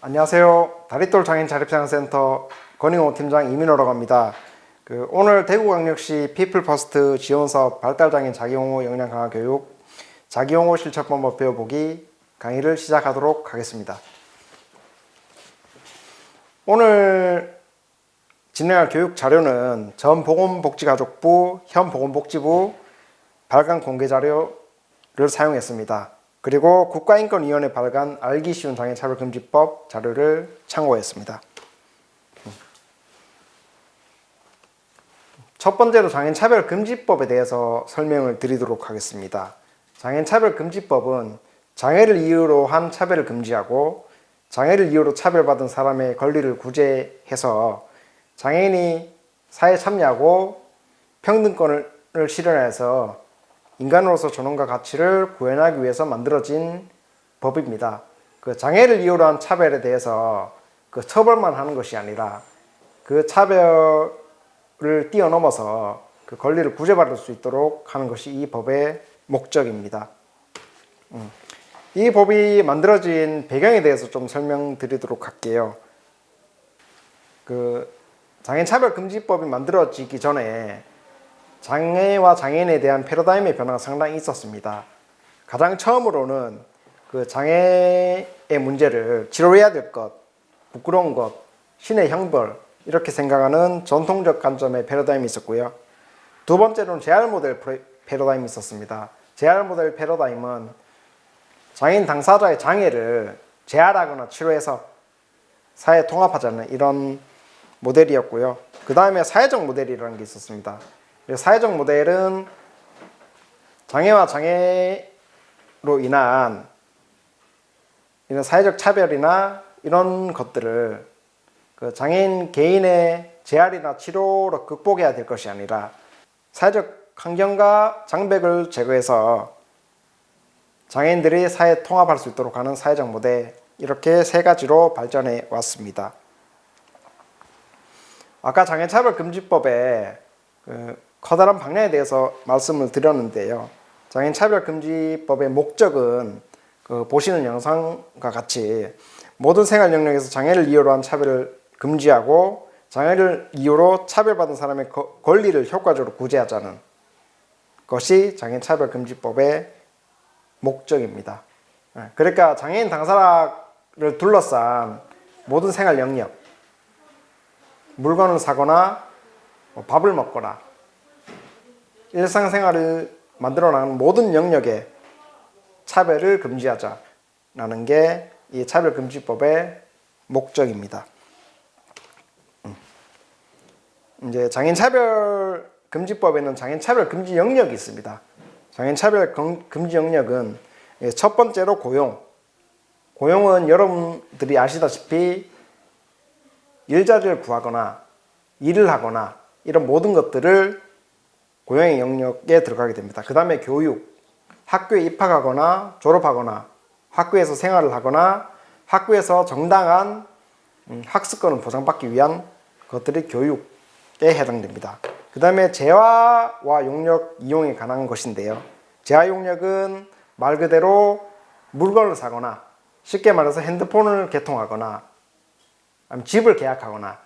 안녕하세요. 다리돌 장애인 자립생활센터 권인호 팀장 이민호라고 합니다. 오늘 대구광역시 피플퍼스트 지원사업 발달장애인 자기용어 역량 강화 교육 자기용어 실천방법 배워보기 강의를 시작하도록 하겠습니다. 오늘 진행할 교육 자료는 전 보건복지가족부, 현 보건복지부 발간 공개 자료를 사용했습니다. 그리고 국가인권위원회 발간 알기 쉬운 장애차별금지법 자료를 참고했습니다. 첫 번째로 장애차별금지법에 대해서 설명을 드리도록 하겠습니다. 장애차별금지법은 장애를 이유로 한 차별을 금지하고 장애를 이유로 차별받은 사람의 권리를 구제해서 장애인이 사회에 참여하고 평등권을 실현해서 인간으로서 존엄과 가치를 구현하기 위해서 만들어진 법입니다. 장애를 이유로 한 차별에 대해서 처벌만 하는 것이 아니라 그 차별을 뛰어넘어서 그 권리를 구제받을 수 있도록 하는 것이 이 법의 목적입니다. 이 법이 만들어진 배경에 대해서 좀 설명드리도록 할게요. 장애차별금지법이 만들어지기 전에 장애와 장애인에 대한 패러다임의 변화가 상당히 있었습니다. 가장 처음으로는 장애의 문제를 치료해야 될 것, 부끄러운 것, 신의 형벌 이렇게 생각하는 전통적 관점의 패러다임이 있었고요. 두 번째로는 재활 모델 패러다임이 있었습니다. 재활 모델 패러다임은 장애인 당사자의 장애를 재활하거나 치료해서 사회에 통합하자는 이런 모델이었고요. 그 다음에 사회적 모델이라는 게 있었습니다. 사회적 모델은 장애와 장애로 인한 이런 사회적 차별이나 이런 것들을 장애인 개인의 재활이나 치료로 극복해야 될 것이 아니라 사회적 환경과 장벽을 제거해서 장애인들이 사회에 통합할 수 있도록 하는 사회적 모델, 이렇게 세 가지로 발전해 왔습니다. 아까 장애차별금지법에 커다란 방향에 대해서 말씀을 드렸는데요. 장애인차별금지법의 목적은 보시는 영상과 같이 모든 생활 영역에서 장애를 이유로 한 차별을 금지하고 장애를 이유로 차별받은 사람의 권리를 효과적으로 구제하자는 것이 장애인차별금지법의 목적입니다. 그러니까 장애인 당사자를 둘러싼 모든 생활 영역, 물건을 사거나 밥을 먹거나 일상생활을 만들어 나가는 모든 영역에 차별을 금지하자라는 게 이 차별금지법의 목적입니다. 이제 장애인차별금지법에는 장애인차별금지 영역이 있습니다. 장애인차별금지 영역은 첫 번째로 고용은 여러분들이 아시다시피 일자리를 구하거나 일을 하거나 이런 모든 것들을 고용의 영역에 들어가게 됩니다. 그 다음에 교육, 학교에 입학하거나 졸업하거나 학교에서 생활을 하거나 학교에서 정당한 학습권을 보장받기 위한 것들이 교육에 해당됩니다. 그 다음에 재화와 용역 이용에 관한 것인데요. 재화 용역은 말 그대로 물건을 사거나 쉽게 말해서 핸드폰을 개통하거나 집을 계약하거나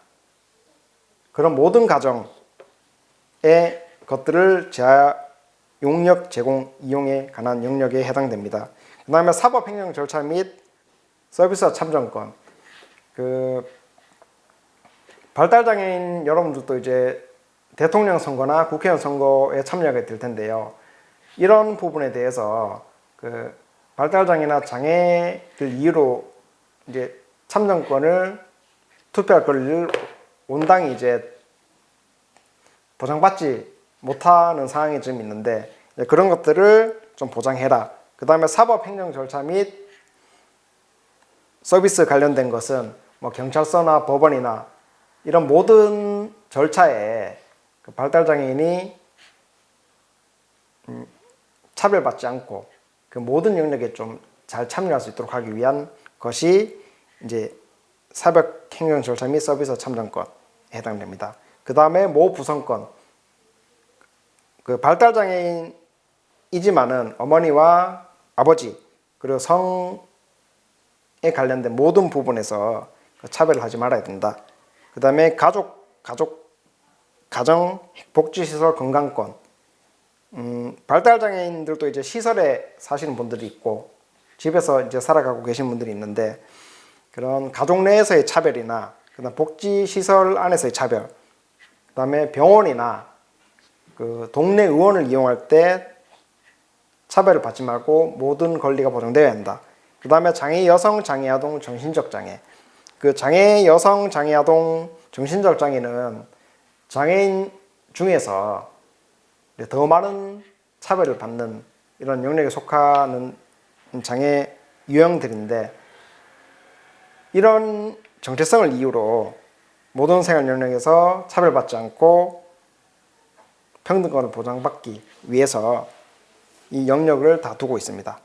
그런 모든 가정의 것들을 재화 용역 제공 이용에 관한 영역에 해당됩니다. 그 다음에 사법행정 절차 및 서비스와 참정권. 발달장애인 여러분들도 이제 대통령 선거나 국회의원 선거에 참여하게 될 텐데요. 이런 부분에 대해서 발달장애나 장애를 이유로 이제 참정권을 투표할 권리를 온당히 이제 보장받지 못하는 상황이 좀 있는데 그런 것들을 좀 보장해라. 그 다음에 사법행정 절차 및 서비스 관련된 것은 경찰서나 법원이나 이런 모든 절차에 발달장애인이 차별받지 않고 그 모든 영역에 좀 잘 참여할 수 있도록 하기 위한 것이 이제 사법행정 절차 및 서비스 참정권에 해당됩니다. 그 다음에 모부성권. 발달장애인이지만은 어머니와 아버지 그리고 관련된 모든 부분에서 차별을 하지 말아야 된다. 그 다음에 가정, 복지시설, 건강권. 발달장애인들도 이제 시설에 사시는 분들이 있고 집에서 이제 살아가고 계신 분들이 있는데 그런 가족 내에서의 차별이나 그다음 복지시설 안에서의 차별, 그다음에 병원이나 그 동네 의원을 이용할 때 차별을 받지 말고 모든 권리가 보장되어야 한다. 그 다음에 장애 여성, 장애 아동, 정신적 장애. 그 장애 여성, 장애 아동, 정신적 장애는 장애인 중에서 더 많은 차별을 받는 이런 영역에 속하는 장애 유형들인데 이런 정체성을 이유로 모든 생활 영역에서 차별받지 않고 평등권을 보장받기 위해서 이 영역을 다 두고 있습니다.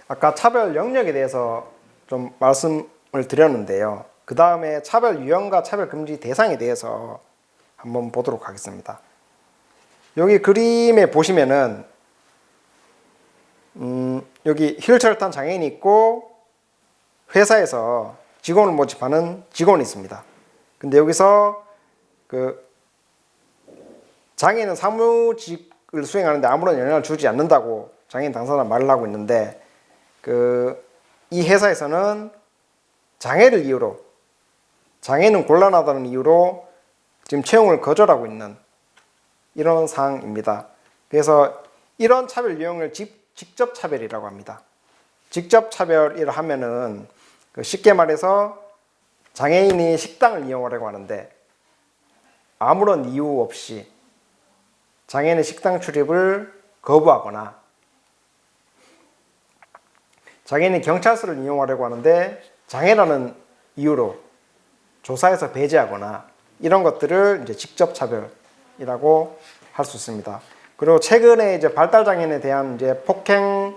아까 차별 영역에 대해서 좀 말씀을 드렸는데요. 그 다음에 차별 유형과 차별 금지 대상에 대해서 한번 보도록 하겠습니다. 여기 그림에 보시면은 여기 휠체어를 탄 장애인이 있고 회사에서 직원을 모집하는 직원이 있습니다. 근데 여기서 그 장애인은 사무직을 수행하는데 아무런 영향을 주지 않는다고 장애인 당사자는 말을 하고 있는데 이 회사에서는 장애를 이유로 장애는 곤란하다는 이유로 지금 채용을 거절하고 있는 이런 상황입니다. 그래서 이런 차별 유형을 직접 차별이라고 합니다. 직접 차별이라 하면은 쉽게 말해서 장애인이 식당을 이용하려고 하는데 아무런 이유 없이 장애인의 식당 출입을 거부하거나 장애인이 경찰서를 이용하려고 하는데 장애라는 이유로 조사에서 배제하거나 이런 것들을 이제 직접 차별이라고 할 수 있습니다. 그리고 최근에 이제 발달 장애인에 대한 이제 폭행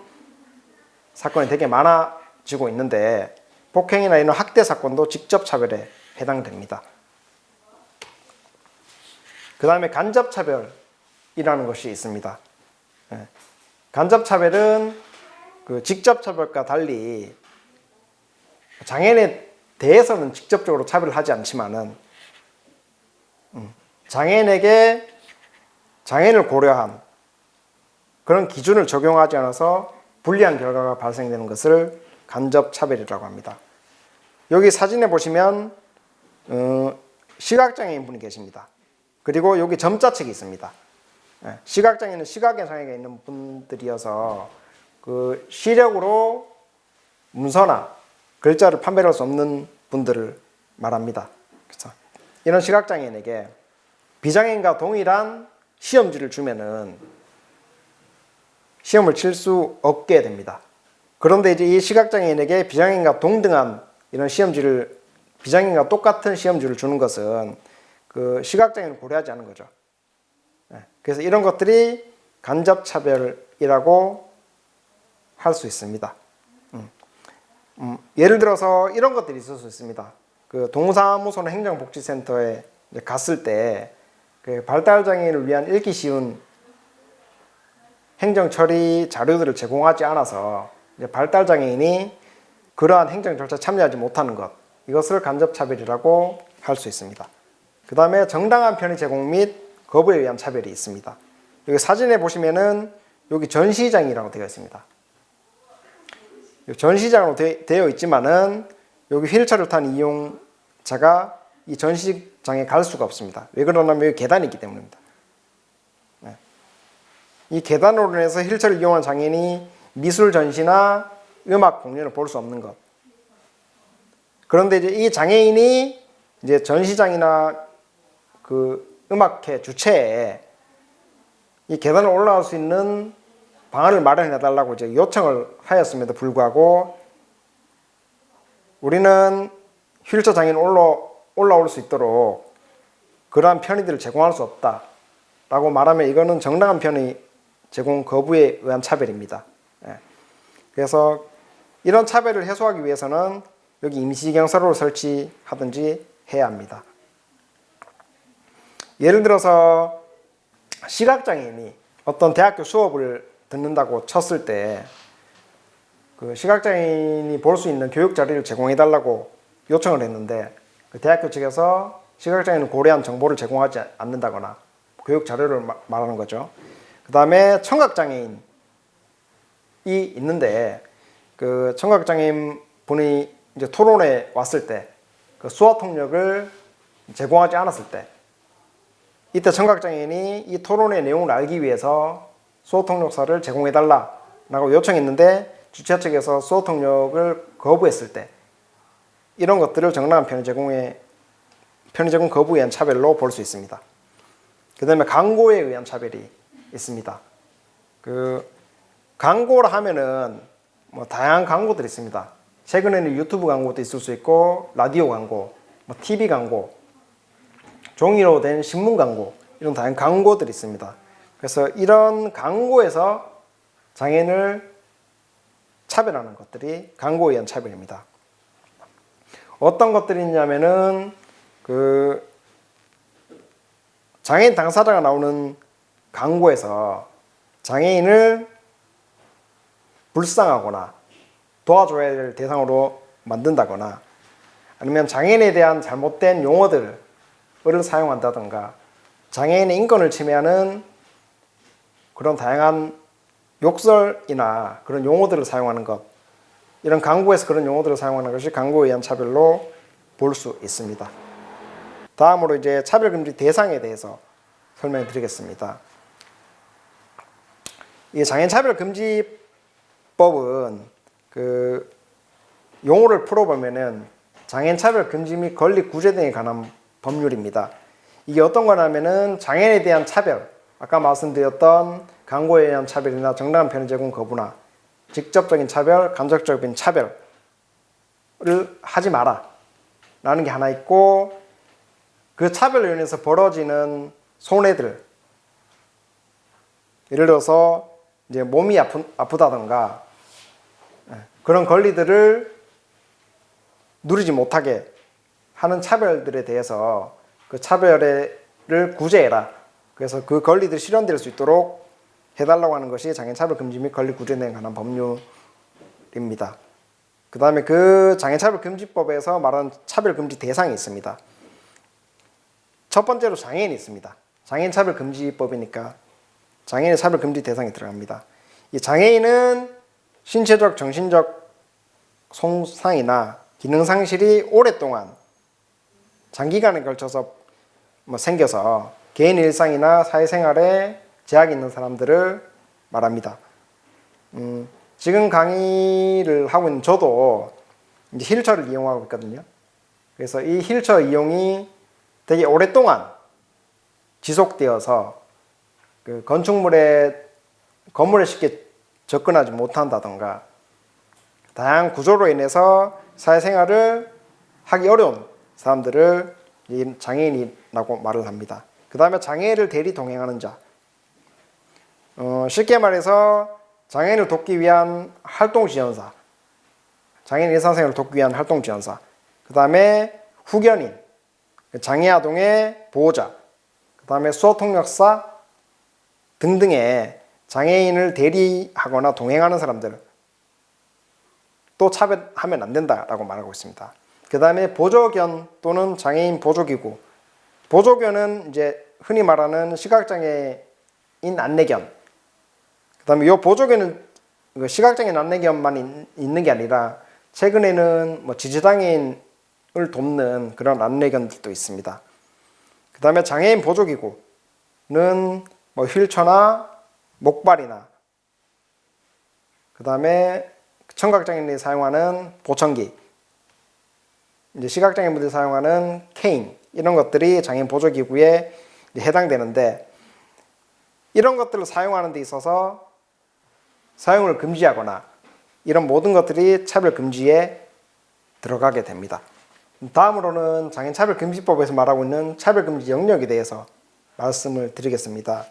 사건이 되게 많아지고 있는데 폭행이나 이런 학대 사건도 직접 차별에 해당됩니다. 그 다음에 간접 차별이라는 것이 있습니다. 간접 차별은 그 직접 차별과 달리 장애인에 대해서는 직접적으로 차별을 하지 않지만은 장애인에게 장애인을 고려한 그런 기준을 적용하지 않아서 불리한 결과가 발생되는 것을 간접 차별이라고 합니다. 여기 사진에 보시면 시각장애인 분이 계십니다. 그리고 여기 점자책이 있습니다. 시각장애는 시각에 장애가 있는 분들이어서 그 시력으로 문서나 글자를 판별할 수 없는 분들을 말합니다. 그래서 이런 시각장애인에게 비장애인과 동일한 시험지를 주면은 시험을 칠 수 없게 됩니다. 그런데 이제 이 시각장애인에게 비장애인과 동등한 이런 시험지를 비장애인과 똑같은 시험지를 주는 것은 그 시각장애인을 고려하지 않은 거죠. 그래서 이런 것들이 간접차별이라고 할 수 있습니다. 예를 들어서 이런 것들이 있을 수 있습니다. 그 동사무소나 행정복지센터에 갔을 때 그 발달장애인을 위한 읽기 쉬운 행정처리 자료들을 제공하지 않아서 발달장애인이 그러한 행정 절차에 참여하지 못하는 것, 이것을 간접차별이라고 할 수 있습니다. 그 다음에 정당한 편의 제공 및 거부에 의한 차별이 있습니다. 여기 사진에 보시면은 여기 전시장이라고 되어 있습니다. 전시장으로 되어 있지만은 여기 휠체어를 탄 이용자가 이 전시장에 갈 수가 없습니다. 왜 그러냐면 여기 계단이 있기 때문입니다. 이 계단으로 인해서 휠체어를 이용한 장애인이 미술 전시나 음악 공연을 볼 수 없는 것. 그런데 이제 이 장애인이 이제 전시장이나 그 음악회 주최에 이 계단을 올라갈 수 있는 방안을 마련해 달라고 이제 요청을 하였음에도 불구하고 우리는 휠체어 장애인 올라올 수 있도록 그러한 편의들을 제공할 수 없다라고 말하면 이거는 정당한 편의 제공 거부에 의한 차별입니다. 그래서 이런 차별을 해소하기 위해서는 여기 임시경사로를 설치하든지 해야 합니다. 예를 들어서 시각장애인이 어떤 대학교 수업을 듣는다고 쳤을 때 그 시각장애인이 볼 수 있는 교육 자료를 제공해 달라고 요청을 했는데 그 대학교 측에서 시각장애인을 고려한 정보를 제공하지 않는다거나 교육 자료를 말하는 거죠. 그 다음에 청각장애인이 있는데 그 청각장애인 분이 이제 토론에 왔을 때 그 수화 통역을 제공하지 않았을 때 이때 청각장애인이 이 토론의 내용을 알기 위해서 수화 통역사를 제공해 달라고 요청했는데 주최 측에서 수화 통역을 거부했을 때 이런 것들을 정당한 편의 제공 거부에 의한 차별로 볼 수 있습니다. 그 다음에 광고에 의한 차별이 있습니다. 그 광고라 하면은 뭐 다양한 광고들이 있습니다. 최근에는 유튜브 광고도 있을 수 있고 라디오 광고, 뭐 TV 광고, 종이로 된 신문 광고 이런 다양한 광고들이 있습니다. 그래서 이런 광고에서 장애인을 차별하는 것들이 광고에 의한 차별입니다. 어떤 것들이 있냐면은 그 장애인 당사자가 나오는 광고에서 장애인을 불쌍하거나 도와줘야 될 대상으로 만든다거나 아니면 장애인에 대한 잘못된 용어들을 사용한다든가 장애인의 인권을 침해하는 그런 다양한 욕설이나 그런 용어들을 사용하는 것, 이런 광고에서 그런 용어들을 사용하는 것이 광고에 의한 차별로 볼 수 있습니다. 다음으로 이제 차별금지 대상에 대해서 설명드리겠습니다. 이 장애인차별금지법은 그 용어를 풀어보면은 장애인차별금지 및 권리구제 등에 관한 법률입니다. 이게 어떤 거냐면은 장애인에 대한 차별, 아까 말씀드렸던 광고에 의한 차별이나 정당한 편의 제공 거부나 직접적인 차별, 간접적인 차별을 하지 마라 라는 게 하나 있고, 그 차별로 인해서 벌어지는 손해들, 예를 들어서 이제 몸이 아프다던가 그런 권리들을 누리지 못하게 하는 차별들에 대해서 그 차별을 구제해라. 그래서 그 권리들이 실현될 수 있도록 해달라고 하는 것이 장애인차별금지 및 권리구제에 관한 법률입니다. 그 다음에 그 장애인차별금지법에서 말하는 차별금지 대상이 있습니다. 첫 번째로 장애인이 있습니다. 장애인차별금지법이니까 장애인의 차별금지 대상이 들어갑니다. 이 장애인은 신체적, 정신적 손상이나 기능 상실이 오랫동안 장기간에 걸쳐서 생겨서 개인 일상이나 사회생활에 제약이 있는 사람들을 말합니다. 지금 강의를 하고 있는 저도 이제 휠체어를 이용하고 있거든요. 그래서 이 휠체어 이용이 되게 오랫동안 지속되어서 그 건물에 쉽게 접근하지 못한다던가 다양한 구조로 인해서 사회생활을 하기 어려운 사람들을 장애인이라고 말을 합니다. 그 다음에 장애인을 대리 동행하는 자, 쉽게 말해서 장애인을 돕기 위한 활동지원사, 장애인 일상생활을 돕기 위한 활동지원사, 그 다음에 후견인, 장애아동의 보호자, 그 다음에 수어통역사 등등의 장애인을 대리하거나 동행하는 사람들 또 차별하면 안 된다라고 말하고 있습니다. 그 다음에 보조견 또는 장애인 보조기구, 보조견은 이제 흔히 말하는 시각장애인 안내견, 그 다음에 이 보조견은 시각장애인 안내견만 있는 게 아니라 최근에는 지지장애인을 돕는 그런 안내견들도 있습니다. 그 다음에 장애인 보조기구는 휠체어나 목발이나 그 다음에 청각장애인이 사용하는 보청기, 이제 시각장애인분들이 사용하는 케인, 이런 것들이 장애인 보조기구에 해당되는데, 이런 것들을 사용하는 데 있어서 사용을 금지하거나 이런 모든 것들이 차별금지에 들어가게 됩니다. 다음으로는 장애인차별금지법에서 말하고 있는 차별금지 영역에 대해서 말씀을 드리겠습니다.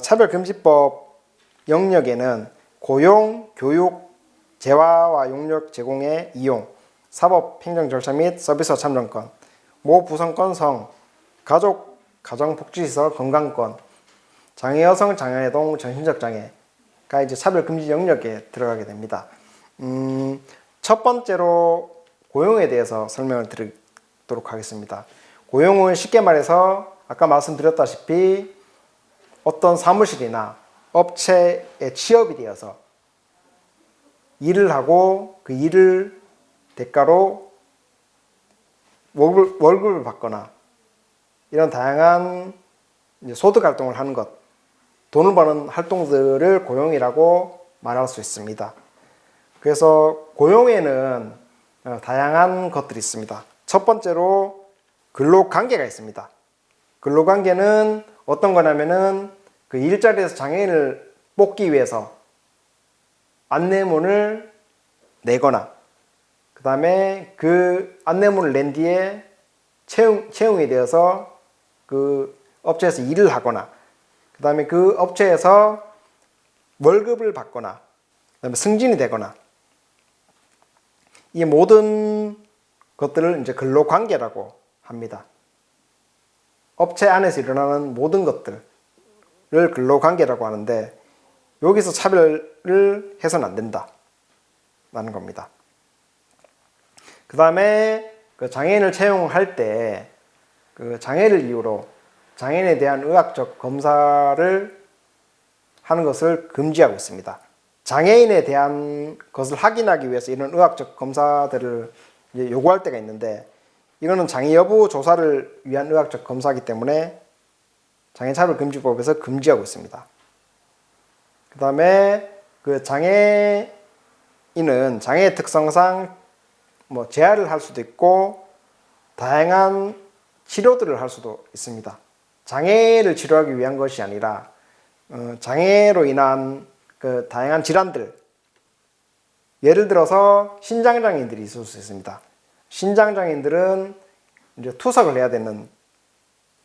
차별금지법 영역에는 고용, 교육, 재화와 용역 제공의 이용, 사법, 행정 절차 및 서비스 참정권, 모부선권 성, 가족, 가정복지시설 건강권, 장애 여성, 장애동, 정신적 장애가 이제 차별금지 영역에 들어가게 됩니다. 첫 번째로 고용에 대해서 설명을 드리도록 하겠습니다. 고용은 쉽게 말해서 아까 말씀드렸다시피 어떤 사무실이나 업체에 취업이 되어서 일을 하고 그 일을 대가로 월급을 받거나 이런 다양한 소득 활동을 하는 것, 돈을 버는 활동들을 고용이라고 말할 수 있습니다. 그래서 고용에는 다양한 것들이 있습니다. 첫 번째로 근로관계가 있습니다. 근로관계는 어떤 거냐면은 그 일자리에서 장애인을 뽑기 위해서 안내문을 내거나 그 다음에 그 안내문을 낸 뒤에 채용이 되어서 그 업체에서 일을 하거나 그 다음에 그 업체에서 월급을 받거나 그 다음에 승진이 되거나 이 모든 것들을 이제 근로관계라고 합니다. 업체 안에서 일어나는 모든 것들을 근로관계라고 하는데 여기서 차별을 해서는 안 된다라는 겁니다. 그 다음에 그 장애인을 채용할 때 그 장애를 이유로 장애인에 대한 의학적 검사를 하는 것을 금지하고 있습니다. 장애인에 대한 것을 확인하기 위해서 이런 의학적 검사들을 이제 요구할 때가 있는데 이거는 장애 여부 조사를 위한 의학적 검사이기 때문에 장애차별금지법에서 금지하고 있습니다. 그 다음에 그 장애인은 장애의 특성상 뭐 재활을 할 수도 있고 다양한 치료들을 할 수도 있습니다. 장애를 치료하기 위한 것이 아니라 장애로 인한 그 다양한 질환들, 예를 들어서 신장장애인들이 있을 수 있습니다. 신장장애인들은 이제 투석을 해야 되는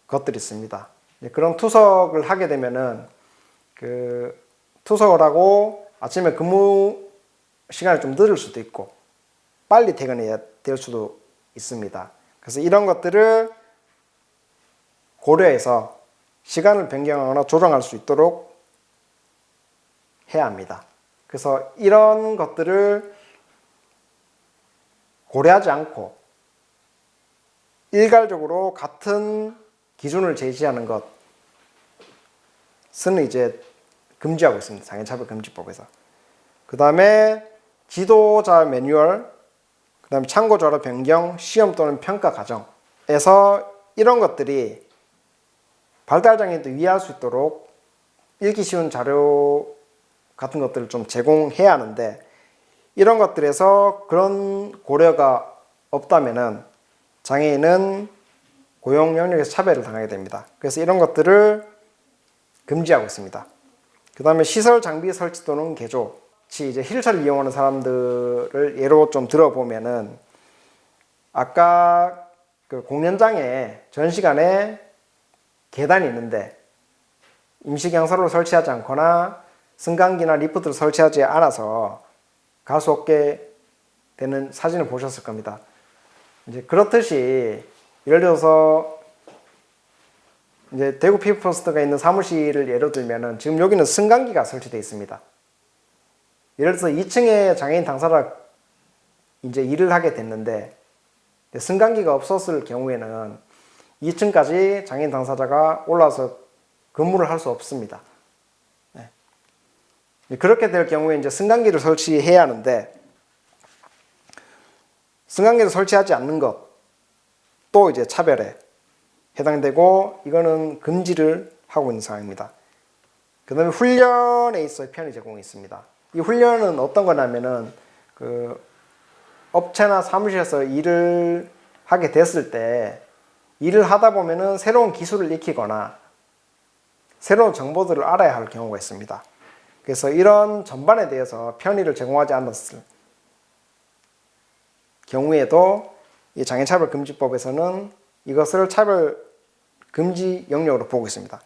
것들이 있습니다. 그런 투석을 하게 되면은 그 투석을 하고 아침에 근무 시간이 좀 늦을 수도 있고 빨리 퇴근해야 될 수도 있습니다. 그래서 이런 것들을 고려해서 시간을 변경하거나 조정할 수 있도록 해야 합니다. 그래서 이런 것들을 고려하지 않고 일괄적으로 같은 기준을 제시하는 것은 이제 금지하고 있습니다. 장애차별금지법에서. 그 다음에 지도자 매뉴얼, 그 다음에 참고 자료 변경, 시험 또는 평가 과정에서 이런 것들이 발달장애인도 이해할 수 있도록 읽기 쉬운 자료 같은 것들을 좀 제공해야 하는데 이런 것들에서 그런 고려가 없다면은 장애인은 고용 영역에서 차별을 당하게 됩니다. 그래서 이런 것들을 금지하고 있습니다. 그 다음에 시설 장비 설치 또는 개조, 이제 휠체어를 이용하는 사람들을 예로 좀 들어보면은 아까 그 공연장에 전시관에 계단이 있는데 임시 경사로를 설치하지 않거나 승강기나 리프트를 설치하지 않아서 갈 수 없게 되는 사진을 보셨을 겁니다. 이제 그렇듯이 예를 들어서 이제 대구 피부퍼스트가 있는 사무실을 예로 들면은 지금 여기는 승강기가 설치되어 있습니다. 예를 들어서 2층에 장애인 당사자가 이제 일을 하게 됐는데 승강기가 없었을 경우에는 2층까지 장애인 당사자가 올라와서 근무를 할 수 없습니다. 네. 그렇게 될 경우에 이제 승강기를 설치해야 하는데 승강기를 설치하지 않는 것도 이제 차별에 해당되고 이거는 금지를 하고 있는 상황입니다. 그 다음에 훈련에 있어 편의 제공이 있습니다. 이 훈련은 어떤 거냐면은 그 업체나 사무실에서 일을 하게 됐을 때 일을 하다 보면은 새로운 기술을 익히거나 새로운 정보들을 알아야 할 경우가 있습니다. 그래서 이런 전반에 대해서 편의를 제공하지 않았을 경우에도 이 장애차별금지법에서는 이것을 차별금지 영역으로 보고 있습니다.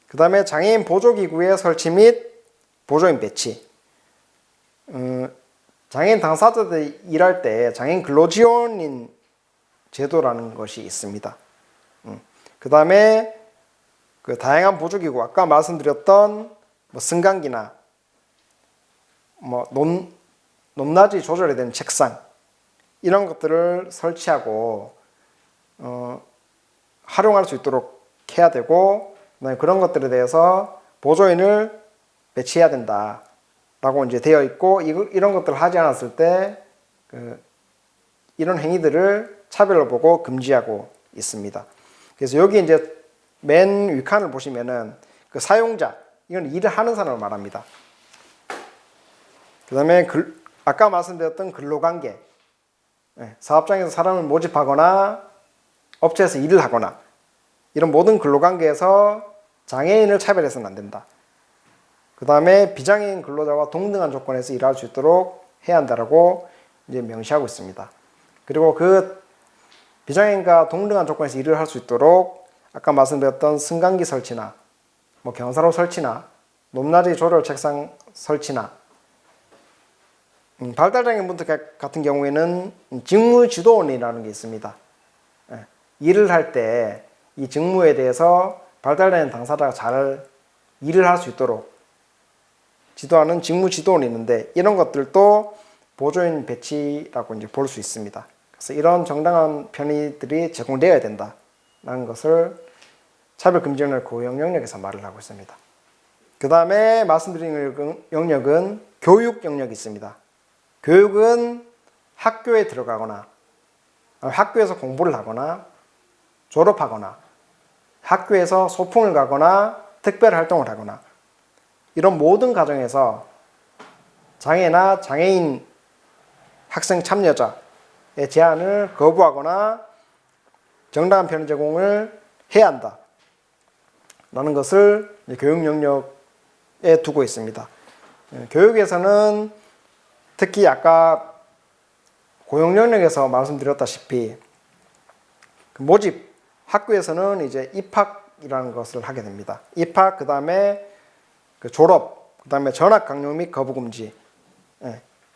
그 다음에 장애인 보조기구의 설치 및 보조인 배치. 장애인 당사자들이 일할 때 장애인 근로지원인 제도라는 것이 있습니다. 그 다음에 그 다양한 보조기구, 아까 말씀드렸던 뭐 승강기나 뭐 높낮이 조절이 되는 책상 이런 것들을 설치하고 활용할 수 있도록 해야 되고 그런 것들에 대해서 보조인을 배치해야 된다라고 이제 되어 있고 이런 것들을 하지 않았을 때 이런 행위들을 차별로 보고 금지하고 있습니다. 그래서 여기 이제 맨 윗칸을 보시면은 그 사용자 이건 일을 하는 사람을 말합니다. 그 다음에 아까 말씀드렸던 근로관계 사업장에서 사람을 모집하거나 업체에서 일을 하거나 이런 모든 근로관계에서 장애인을 차별해서는 안 된다. 그 다음에 비장애인 근로자와 동등한 조건에서 일할 수 있도록 해야 한다라고 이제 명시하고 있습니다. 그리고 그 비장애인과 동등한 조건에서 일을 할 수 있도록 아까 말씀드렸던 승강기 설치나 경사로 설치나 높낮이 조절 책상 설치나 발달장애인분들 같은 경우에는 직무지도원이라는 게 있습니다. 일을 할 때 이 직무에 대해서 발달장애인 당사자가 잘 일을 할 수 있도록 지도하는 직무지도원이 있는데 이런 것들도 보조인 배치라고 이제 볼 수 있습니다. 그래서 이런 정당한 편의들이 제공되어야 된다는 것을 차별금지령의 고용 영역에서 말을 하고 있습니다. 그 다음에 말씀드린 영역은 교육 영역이 있습니다. 교육은 학교에 들어가거나 학교에서 공부를 하거나 졸업하거나 학교에서 소풍을 가거나 특별 활동을 하거나 이런 모든 과정에서 장애나 장애인 학생 참여자의 제한을 거부하거나 정당한 편의 제공을 해야 한다 라는 것을 교육 영역에 두고 있습니다. 교육에서는 특히 아까 고용 영역에서 말씀드렸다시피 모집 학교에서는 이제 입학이라는 것을 하게 됩니다. 입학 그 다음에 졸업 그 다음에 전학 강요 및 거부 금지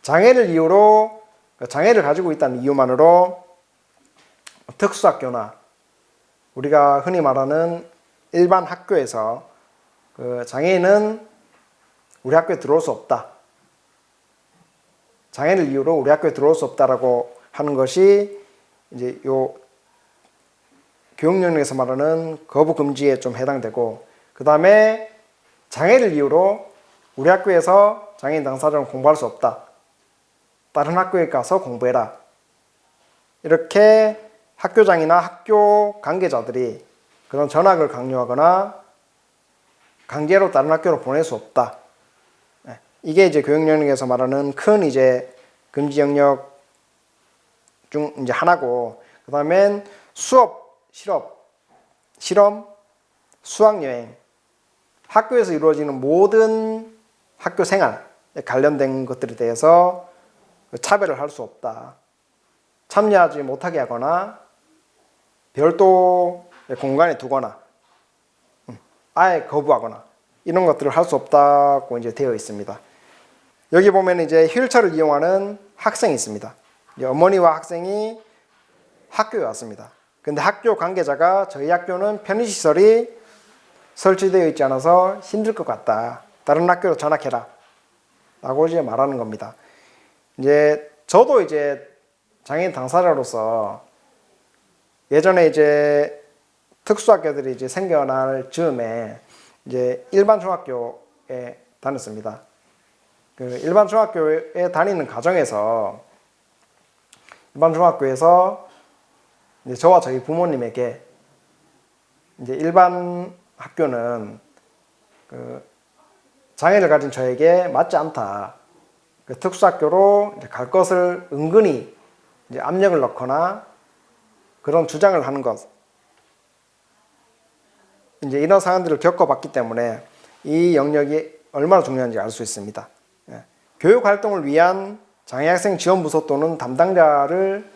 장애를 이유로 장애를 가지고 있다는 이유만으로 특수학교나 우리가 흔히 말하는 일반 학교에서 장애인은 우리 학교에 들어올 수 없다. 장애를 이유로 우리 학교에 들어올 수 없다라고 하는 것이 이제 요 교육 영역에서 말하는 거부 금지에 좀 해당되고 그 다음에 장애를 이유로 우리 학교에서 장애인 당사자는 공부할 수 없다. 다른 학교에 가서 공부해라. 이렇게 학교장이나 학교 관계자들이 그런 전학을 강요하거나 강제로 다른 학교로 보낼 수 없다. 이게 이제 교육 영역에서 말하는 큰 이제 금지 영역 중 이제 하나고, 그 다음엔 수업, 실험, 수학여행, 학교에서 이루어지는 모든 학교 생활에 관련된 것들에 대해서 차별을 할 수 없다. 참여하지 못하게 하거나 별도 공간에 두거나 아예 거부하거나 이런 것들을 할 수 없다고 이제 되어 있습니다. 여기 보면 이제 휠체어를 이용하는 학생이 있습니다. 어머니와 학생이 학교에 왔습니다. 근데 학교 관계자가 저희 학교는 편의시설이 설치되어 있지 않아서 힘들 것 같다. 다른 학교로 전학해라. 라고 이제 말하는 겁니다. 이제 저도 이제 장애인 당사자로서 예전에 이제 특수학교들이 이제 생겨날 즈음에 이제 일반 중학교에 다녔습니다. 그 일반 중학교에 다니는 과정에서 일반 중학교에서 이제 저와 저희 부모님에게 이제 일반 학교는 그 장애를 가진 저에게 맞지 않다. 그 특수학교로 이제 갈 것을 은근히 이제 압력을 넣거나 그런 주장을 하는 것. 이제 이런 상황들을 겪어봤기 때문에 이 영역이 얼마나 중요한지 알 수 있습니다. 교육 활동을 위한 장애학생 지원부서 또는 담당자를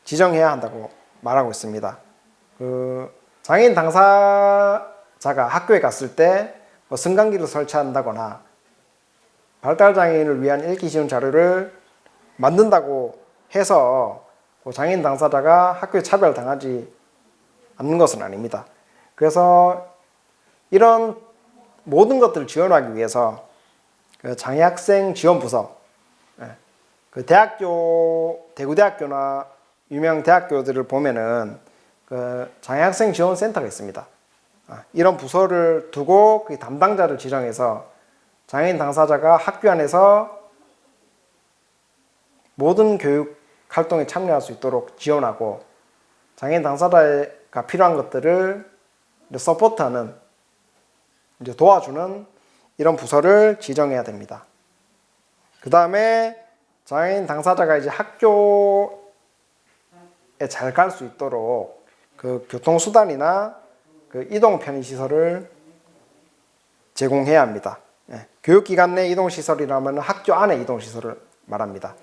지정해야 한다고 말하고 있습니다. 그 장애인 당사자가 학교에 갔을 때 뭐 승강기를 설치한다거나 발달장애인을 위한 읽기 쉬운 자료를 만든다고 해서 그 장애인 당사자가 학교에 차별당하지 않는 것은 아닙니다. 그래서 이런 모든 것들을 지원하기 위해서 그 장애학생 지원부서 그 대학교, 대구대학교나 유명 대학교들을 보면은 그 장애학생 지원센터가 있습니다. 이런 부서를 두고 그 담당자를 지정해서 장애인 당사자가 학교 안에서 모든 교육 활동에 참여할 수 있도록 지원하고 장애인 당사자가 필요한 것들을 서포트하는, 이제 도와주는 이런 부서를 지정해야 됩니다. 그 다음에 장애인 당사자가 이제 학교에 잘 갈 수 있도록 그 교통수단이나 그 이동 편의시설을 제공해야 합니다. 교육기관 내 이동시설이라면 학교 안에 이동시설을 말합니다.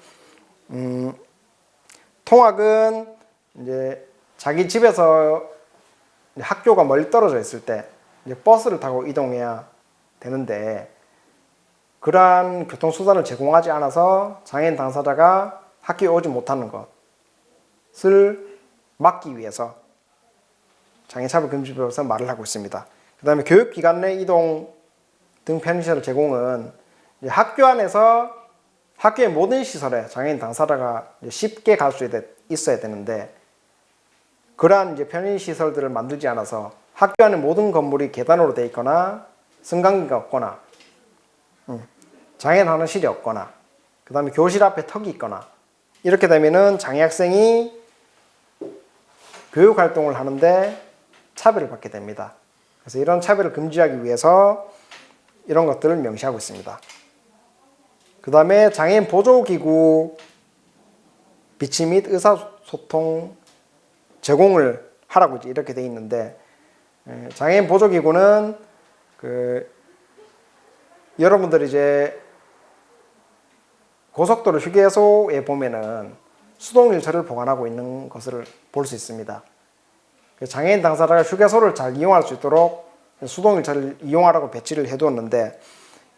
통학은 이제 자기 집에서 학교가 멀리 떨어져 있을 때 이제 버스를 타고 이동해야 되는데, 그러한 교통수단을 제공하지 않아서 장애인 당사자가 학교에 오지 못하는 것을 막기 위해서 장애차별금지법에서 말을 하고 있습니다. 그 다음에 교육기관 내 이동 등 편의시설 제공은 이제 학교 안에서 학교의 모든 시설에 장애인 당사자가 쉽게 갈 수 있어야 되는데, 그러한 이제 편의시설들을 만들지 않아서 학교 안의 모든 건물이 계단으로 되어 있거나 승강기가 없거나 장애인 하는실이 없거나 그 다음에 교실 앞에 턱이 있거나 이렇게 되면은 장애 학생이 교육활동을 하는데 차별을 받게 됩니다. 그래서 이런 차별을 금지하기 위해서 이런 것들을 명시하고 있습니다. 그 다음에 장애인 보조기구 비치 및 의사소통 제공을 하라고 이렇게 돼 있는데, 장애인 보조기구는 여러분들이 이제 고속도로 휴게소에 보면은 수동일처를 보관하고 있는 것을 볼 수 있습니다. 장애인 당사자가 휴게소를 잘 이용할 수 있도록 수동일처를 이용하라고 배치를 해두었는데,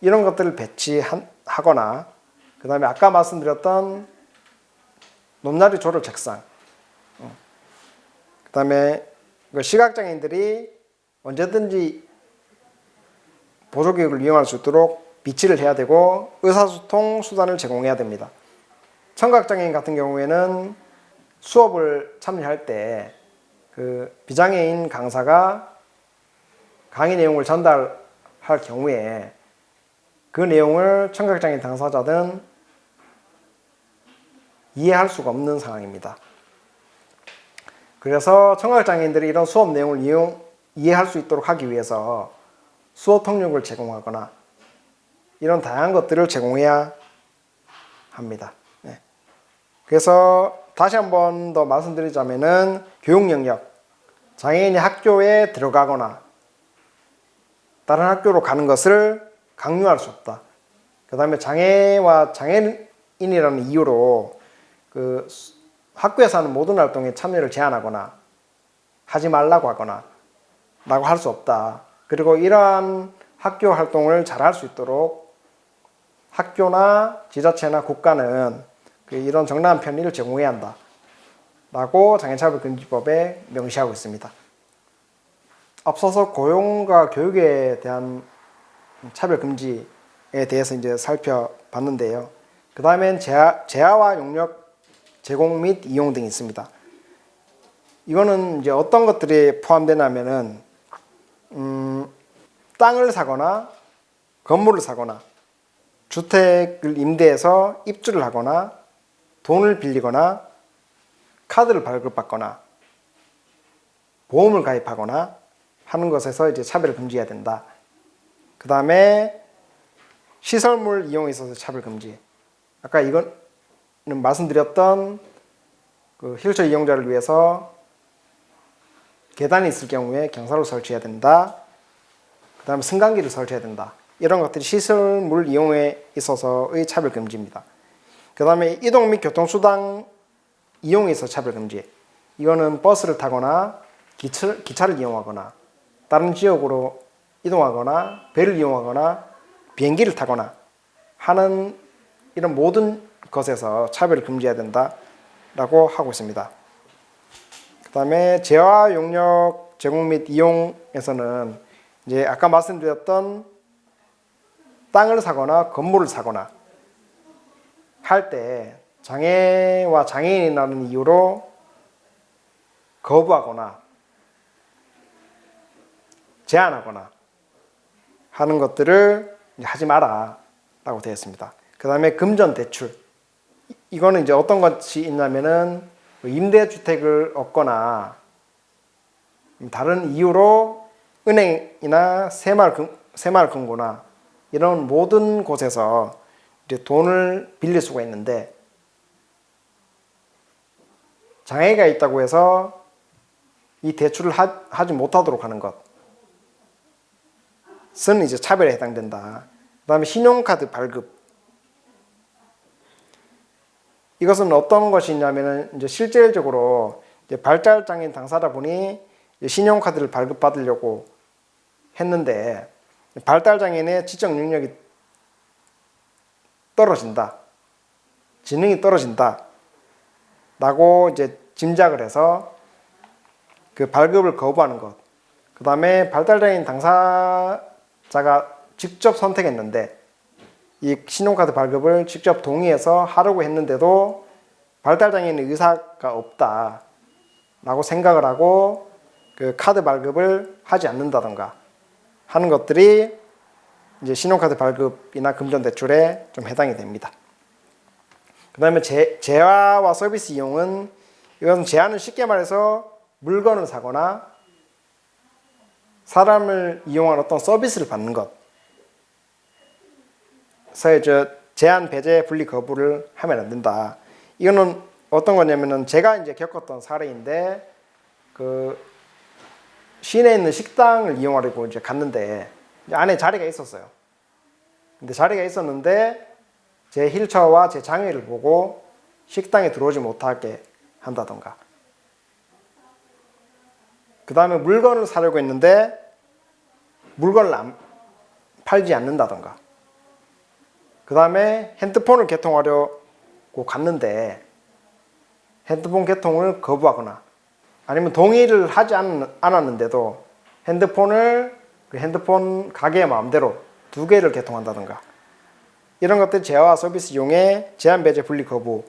이런 것들을 배치하거나 그 다음에 아까 말씀드렸던 높낮이 조절 책상, 그 다음에 시각장애인들이 언제든지 보조기구를 이용할 수 있도록 비치를 해야 되고 의사소통 수단을 제공해야 됩니다. 청각장애인 같은 경우에는 수업을 참여할 때 그 비장애인 강사가 강의 내용을 전달할 경우에 그 내용을 청각장애인 당사자는 이해할 수가 없는 상황입니다. 그래서 청각장애인들이 이런 수업 내용을 이해할 수 있도록 하기 위해서 수어 통역을 제공하거나 이런 다양한 것들을 제공해야 합니다. 그래서 다시 한 번 더 말씀드리자면은 교육 영역, 장애인이 학교에 들어가거나 다른 학교로 가는 것을 강요할 수 없다. 그 다음에 장애와 장애인이라는 이유로 그 학교에서 하는 모든 활동에 참여를 제한하거나 하지 말라고 하거나 라고 할 수 없다. 그리고 이러한 학교 활동을 잘 할 수 있도록 학교나 지자체나 국가는 이런 정당한 편의를 제공해야 한다 라고 장애차별금지법에 명시하고 있습니다. 앞서서 고용과 교육에 대한 차별금지에 대해서 이제 살펴봤는데요. 그 다음엔 재화와 용역 제공 및 이용 등이 있습니다. 이거는 이제 어떤 것들이 포함되냐면은 땅을 사거나 건물을 사거나 주택을 임대해서 입주를 하거나 돈을 빌리거나 카드를 발급받거나 보험을 가입하거나 하는 것에서 이제 차별을 금지해야 된다. 그 다음에 시설물 이용에 있어서 차별 금지. 아까 이거는 말씀드렸던 그 휠체어 이용자를 위해서 계단이 있을 경우에 경사로 설치해야 된다. 그 다음에 승강기를 설치해야 된다. 이런 것들이 시설물 이용에 있어서의 차별 금지입니다. 그 다음에 이동 및 교통수단 이용에 있어서 차별 금지. 이거는 버스를 타거나 기차를 이용하거나 다른 지역으로 이동하거나 배를 이용하거나 비행기를 타거나 하는 이런 모든 것에서 차별을 금지해야 된다라고 하고 있습니다. 그 다음에 재화 용역 제공 및 이용에서는 이제 아까 말씀드렸던 땅을 사거나 건물을 사거나 할 때 장애와 장애인이라는 이유로 거부하거나 제한하거나 하는 것들을 하지 마라 라고 되어 있습니다. 그 다음에 금전 대출, 이거는 이제 어떤 것이 있냐면은 임대주택을 얻거나 다른 이유로 은행이나 새마을금고나 이런 모든 곳에서 이제 돈을 빌릴 수가 있는데, 장애가 있다고 해서 이 대출을 하지 못하도록 하는 것은 이제 차별에 해당된다. 그 다음에 신용카드 발급, 이것은 어떤 것이냐면은 이제 실질적으로 이제 발달장애인 당사자분이 신용카드를 발급받으려고 했는데 발달장애인의 지적 능력이 떨어진다, 지능이 떨어진다 라고 이제 짐작을 해서 그 발급을 거부하는 것. 그 다음에 발달장애인 당사자가 직접 선택했는데 이 신용카드 발급을 직접 동의해서 하려고 했는데도 발달장애인의 의사가 없다 라고 생각을 하고 그 카드 발급을 하지 않는다던가 하는 것들이 이제 신용카드 발급이나 금전대출에 좀 해당이 됩니다. 그 다음에 재화와 서비스 이용은, 이건 재화는 쉽게 말해서 물건을 사거나 사람을 이용한 어떤 서비스를 받는 것. 그래서 제한, 배제, 분리 거부를 하면 안 된다. 이거는 어떤 거냐면은 제가 이제 겪었던 사례인데, 그 시내에 있는 식당을 이용하려고 이제 갔는데 이제 안에 자리가 있었어요. 근데 자리가 있었는데 제 휠체어와 제 장애를 보고 식당에 들어오지 못하게 한다던가. 그 다음에 물건을 사려고 했는데 물건을 팔지 않는다던가. 그 다음에 핸드폰을 개통하려고 갔는데 핸드폰 개통을 거부하거나 아니면 동의를 하지 않았는데도 핸드폰을 그 핸드폰 가게의 마음대로 2개를 개통한다던가, 이런 것들 재화와 서비스 이용의 제한, 배제, 분리 거부,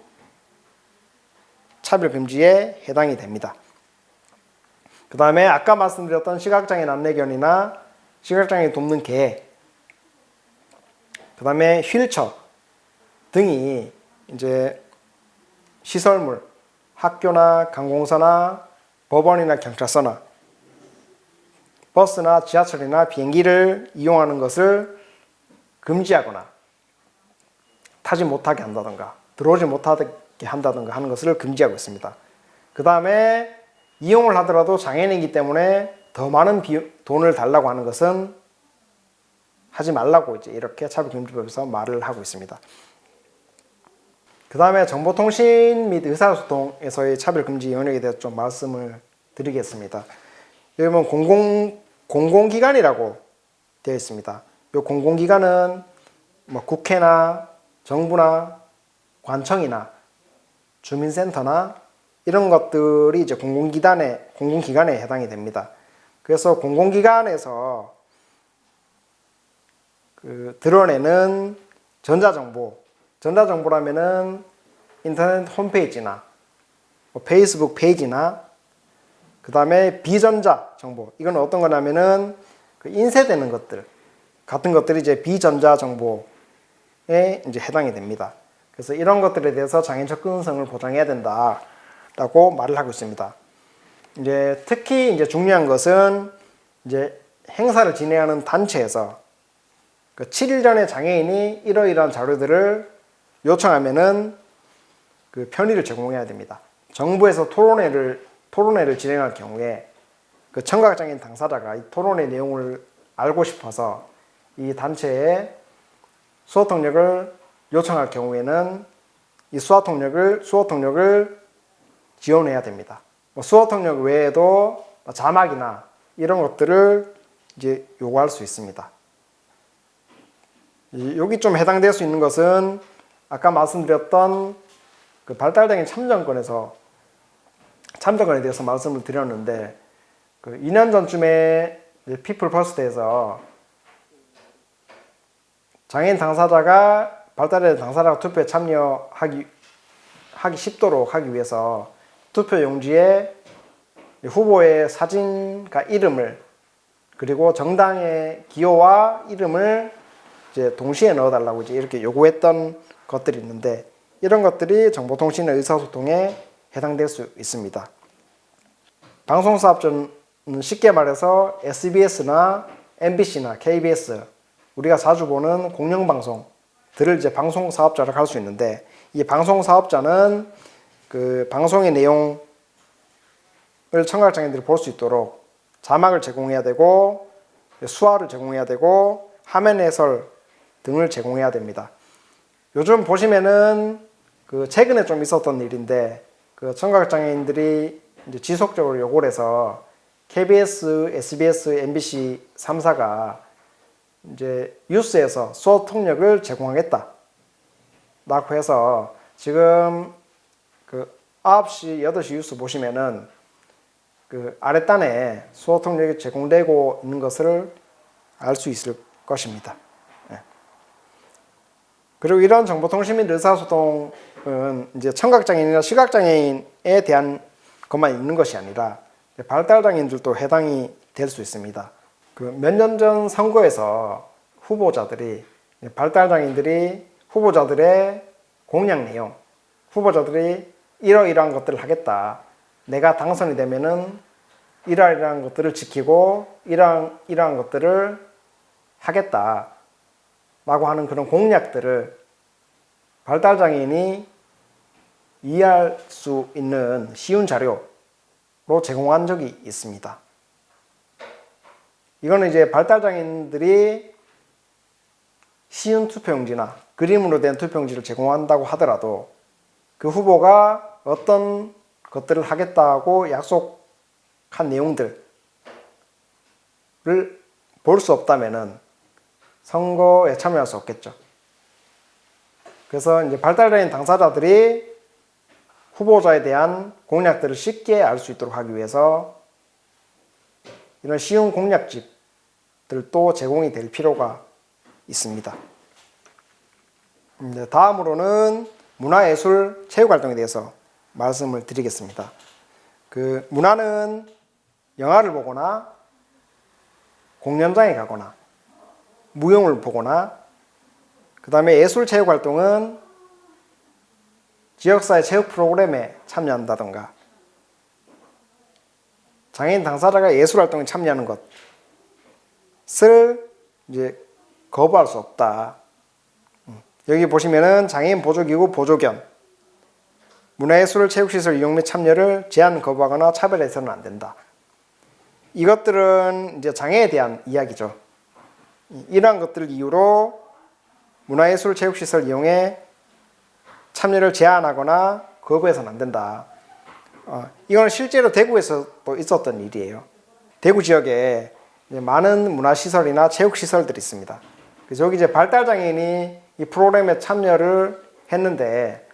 차별 금지에 해당이 됩니다. 그 다음에 아까 말씀드렸던 시각장애인 안내견이나 시각장애인 돕는 개, 그 다음에 휠체어 등이 이제 시설물, 학교나 관공서나 법원이나 경찰서나 버스나 지하철이나 비행기를 이용하는 것을 금지하거나 타지 못하게 한다던가 들어오지 못하게 한다던가 하는 것을 금지하고 있습니다. 그 다음에 이용을 하더라도 장애인이기 때문에 더 많은 돈을 달라고 하는 것은 하지 말라고 이제 이렇게 차별금지법에서 말을 하고 있습니다. 그 다음에 정보통신 및 의사소통에서의 차별금지 영역에 대해서 좀 말씀을 드리겠습니다. 여기 보면 공공기관이라고 되어 있습니다. 이 공공기관은 뭐 국회나 정부나 관청이나 주민센터나 이런 것들이 이제 공공기관에 해당이 됩니다. 그래서 공공기관에서 드러내는 전자정보라면은 인터넷 홈페이지나 페이스북 페이지나 그 다음에 비전자 정보, 이건 어떤 거냐면은 인쇄되는 것들 같은 것들이 이제 비전자 정보에 이제 해당이 됩니다. 그래서 이런 것들에 대해서 장애인 접근성을 보장해야 된다라고 말을 하고 있습니다. 이제 특히 이제 중요한 것은 이제 행사를 진행하는 단체에서 7일 전에 장애인이 이러이러한 자료들을 요청하면은 그 편의를 제공해야 됩니다. 정부에서 토론회를 진행할 경우에 그 청각장애인 당사자가 이 토론회 내용을 알고 싶어서 이 단체에 수어통역을 요청할 경우에는 이 수어통역을 지원해야 됩니다. 수어통역 외에도 자막이나 이런 것들을 이제 요구할 수 있습니다. 여기 좀 해당될 수 있는 것은 아까 말씀드렸던 그 발달장애인 참정권에 대해서 말씀을 드렸는데, 그 2년 전쯤에 피플 퍼스트에서 장애인 당사자가 발달장애 당사자가 투표에 참여하기 쉽도록 하기 위해서 투표 용지에 후보의 사진과 이름을 그리고 정당의 기호와 이름을 이제 동시에 넣어달라고 이제 이렇게 요구했던 것들이 있는데 이런 것들이 정보통신의 의사소통에 해당될 수 있습니다. 방송사업자는 쉽게 말해서 SBS나 MBC나 KBS 우리가 자주 보는 공영방송들을 이제 방송사업자라고 할 수 있는데 이 방송사업자는 그 방송의 내용을 청각장애인들이 볼 수 있도록 자막을 제공해야 되고 수화를 제공해야 되고 화면 해설 등을 제공해야 됩니다. 요즘 보시면은 그 최근에 좀 있었던 일인데 그 청각장애인들이 이제 지속적으로 요구를 해서 KBS, SBS, MBC 3사가 이제 뉴스에서 수어 통역을 제공하겠다 라고 해서 지금 그 9시, 8시 뉴스 보시면은 그 아랫단에 수어 통역이 제공되고 있는 것을 알 수 있을 것입니다. 그리고 이런 정보통신 및 의사소통은 이제 청각장애인이나 시각장애인에 대한 것만 있는 것이 아니라 발달장애인들도 해당이 될 수 있습니다. 그 몇 년 전 선거에서 후보자들이 발달장애인들이 후보자들의 공약 내용, 후보자들이 이러이러한 것들을 하겠다. 내가 당선이 되면은 이러이러한 것들을 지키고 이러한 것들을 하겠다. 라고 하는 그런 공약들을 발달장애인이 이해할 수 있는 쉬운 자료로 제공한 적이 있습니다. 이거는 이제 발달장애인들이 쉬운 투표용지나 그림으로 된 투표용지를 제공한다고 하더라도 그 후보가 어떤 것들을 하겠다고 약속한 내용들을 볼 수 없다면은 선거에 참여할 수 없겠죠. 그래서 이제 발달장애인 당사자들이 후보자에 대한 공약들을 쉽게 알 수 있도록 하기 위해서 이런 쉬운 공약집들도 제공이 될 필요가 있습니다. 다음으로는 문화예술 체육활동에 대해서 말씀을 드리겠습니다. 그 문화는 영화를 보거나 공연장에 가거나 무용을 보거나 그 다음에 예술체육활동은 지역사회 체육 프로그램에 참여한다던가 장애인 당사자가 예술활동에 참여하는 것을 이제 거부할 수 없다. 여기 보시면은 장애인 보조기구 보조견 문화예술 체육시설 이용 및 참여를 제한 거부하거나 차별해서는 안 된다. 이것들은 이제 장애에 대한 이야기죠. 이러한 것들을 이유로 문화예술 체육시설 이용에 참여를 제한하거나 거부해서는 안 된다. 이건 실제로 대구에서도 있었던 일이에요. 대구 지역에 많은 문화시설이나 체육시설들이 있습니다. 그래서 여기 이제 발달장애인이 이 프로그램에 참여를 했는데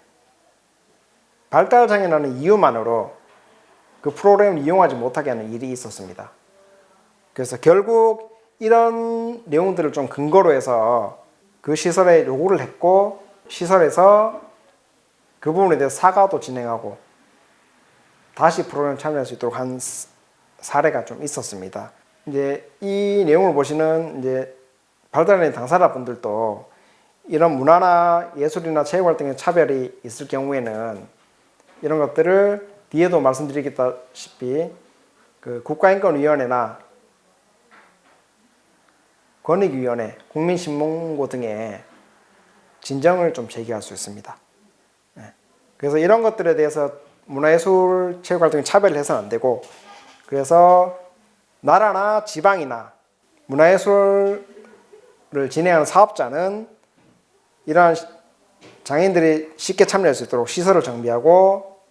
발달장애라는 이유만으로 그 프로그램을 이용하지 못하게 하는 일이 있었습니다. 그래서 결국 이런 내용들을 좀 근거로 해서 그 시설에 요구를 했고 시설에서 그 부분에 대해서 사과도 진행하고 다시 프로그램에 참여할 수 있도록 한 사례가 좀 있었습니다. 이제 이 내용을 보시는 이제 발달장애 당사자분들도 이런 문화나 예술이나 체육 활동에 차별이 있을 경우에는 이런 것들을 뒤에도 말씀드리겠다시피 그 국가인권위원회나 권익위원회, 국민신문고 등에 진정을 좀 제기할 수 있습니다. 그래서 이런 것들에 대해서 문화예술 체육활동에 차별을 해서는 안 되고 그래서 나라나 지방이나 문화예술을 진행하는 사업자는 이러한 장애인들이 쉽게 참여할 수 있도록 시설을 정비하고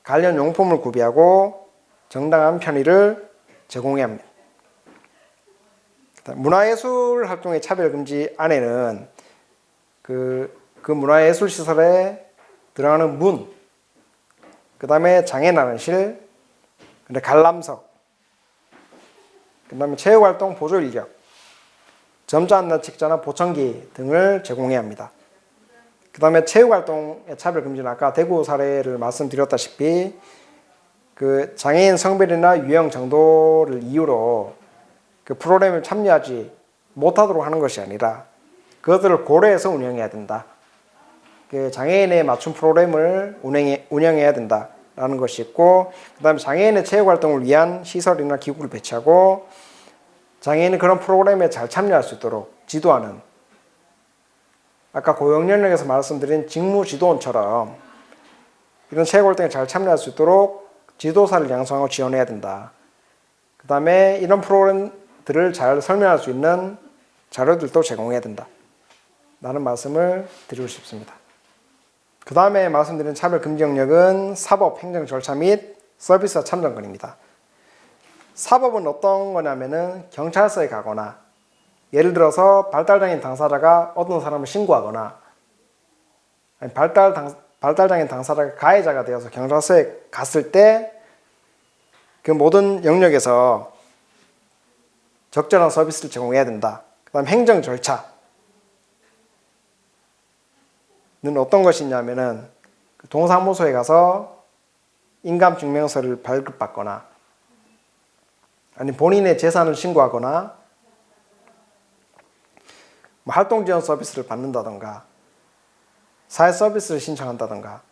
관련 용품을 구비하고 정당한 편의를 제공해야 합니다. 문화예술 활동의 차별금지 안에는 그 문화예술 시설에 들어가는 문, 그 다음에 장애나는실, 관람석, 그 다음에 체육활동 보조 인력, 점자 안내 책자나 보청기 등을 제공해야 합니다. 그 다음에 체육활동의 차별금지는 아까 대구 사례를 말씀드렸다시피 그 장애인 성별이나 유형 정도를 이유로 그 프로그램을 참여하지 못하도록 하는 것이 아니라 그것들을 고려해서 운영해야 된다. 그 장애인에 맞춘 프로그램을 운영해야 된다라는 것이 있고, 그 다음에 장애인의 체육활동을 위한 시설이나 기구를 배치하고 장애인이 그런 프로그램에 잘 참여할 수 있도록 지도하는, 아까 고용연령에서 말씀드린 직무지도원처럼 이런 체육활동에 잘 참여할 수 있도록 지도사를 양성하고 지원해야 된다. 그 다음에 이런 프로그램들을 잘 설명할 수 있는 자료들도 제공해야 된다. 라는 말씀을 드리고 싶습니다. 그 다음에 말씀드린 차별금지 영역은 사법, 행정 절차 및 서비스 참정권입니다. 사법은 어떤 거냐면은 경찰서에 가거나, 예를 들어서 발달장애인 당사자가 어떤 사람을 신고하거나, 아니 발달장애인 당사자가 가해자가 되어서 경찰서에 갔을 때 그 모든 영역에서 적절한 서비스를 제공해야 된다. 그 다음 행정 절차는 어떤 것이냐면은 동사무소에 가서 인감증명서를 발급받거나, 아니 본인의 재산을 신고하거나, 활동지원 서비스를 받는다던가, 사회 서비스를 신청한다던가,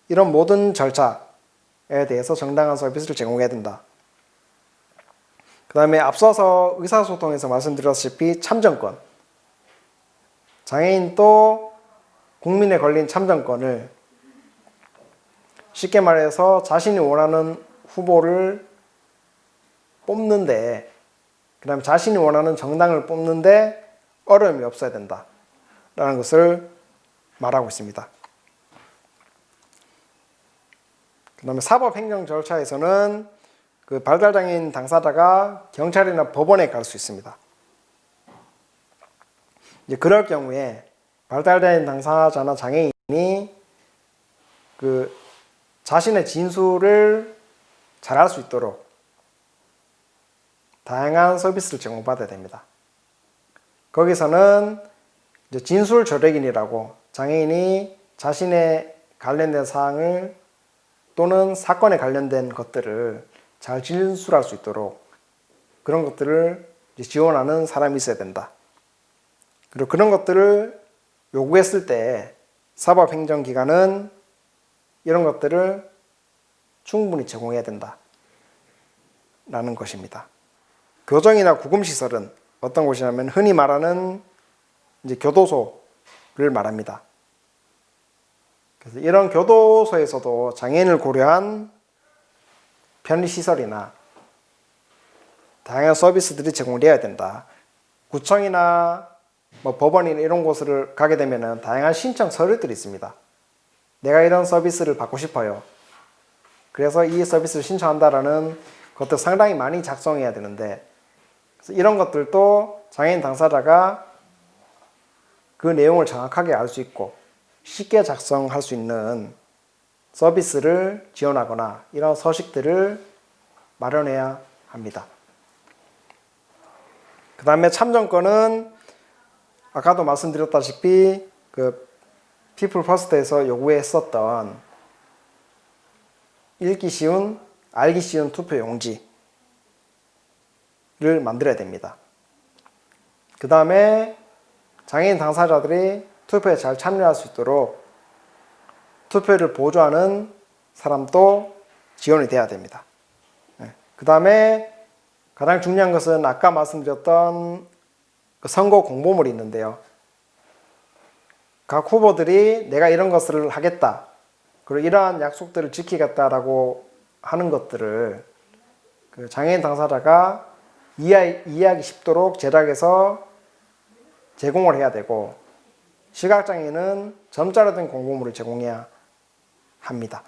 이런 모든 절차에 대해서 정당한 서비스를 제공해야 된다. 그 다음에 앞서서 의사소통에서 말씀드렸다시피 참정권, 장애인도 국민에 걸린 참정권을 쉽게 말해서 자신이 원하는 후보를 뽑는데, 그 다음에 자신이 원하는 정당을 뽑는데 어려움이 없어야 된다 라는 것을 말하고 있습니다. 그 다음에 사법행정 절차에서는 그 발달장애인 당사자가 경찰이나 법원에 갈 수 있습니다. 이제 그럴 경우에 발달장애인 당사자나 장애인이 그 자신의 진술을 잘할 수 있도록 다양한 서비스를 제공받아야 됩니다. 거기서는 이제 진술 조력인이라고 장애인이 자신의 관련된 사항을 또는 사건에 관련된 것들을 잘 진술할 수 있도록 그런 것들을 지원하는 사람이 있어야 된다. 그리고 그런 것들을 요구했을 때 사법행정기관은 이런 것들을 충분히 제공해야 된다 라는 것입니다. 교정이나 구금시설은 어떤 곳이냐면 흔히 말하는 이제 교도소를 말합니다. 그래서 이런 교도소에서도 장애인을 고려한 편의시설이나 다양한 서비스들이 제공되어야 된다. 구청이나 법원이나 이런 곳을 가게 되면 다양한 신청 서류들이 있습니다. 내가 이런 서비스를 받고 싶어요. 그래서 이 서비스를 신청한다라는 것들 상당히 많이 작성해야 되는데, 그래서 이런 것들도 장애인 당사자가 그 내용을 정확하게 알 수 있고 쉽게 작성할 수 있는 서비스를 지원하거나 이런 서식들을 마련해야 합니다. 그 다음에 참정권은 아까도 말씀드렸다시피 그 피플 퍼스트에서 요구했었던 읽기 쉬운, 알기 쉬운 투표 용지를 만들어야 됩니다. 그 다음에 장애인 당사자들이 투표에 잘 참여할 수 있도록 투표를 보조하는 사람도 지원이 돼야 됩니다. 그 다음에 가장 중요한 것은 아까 말씀드렸던 그 선거 공보물이 있는데요. 각 후보들이 내가 이런 것을 하겠다, 그리고 이러한 약속들을 지키겠다라고 하는 것들을 그 장애인 당사자가 이해하기 쉽도록 제작해서 제공을 해야 되고, 시각장애인은 점자로 된 공보물을 제공해야 합니다.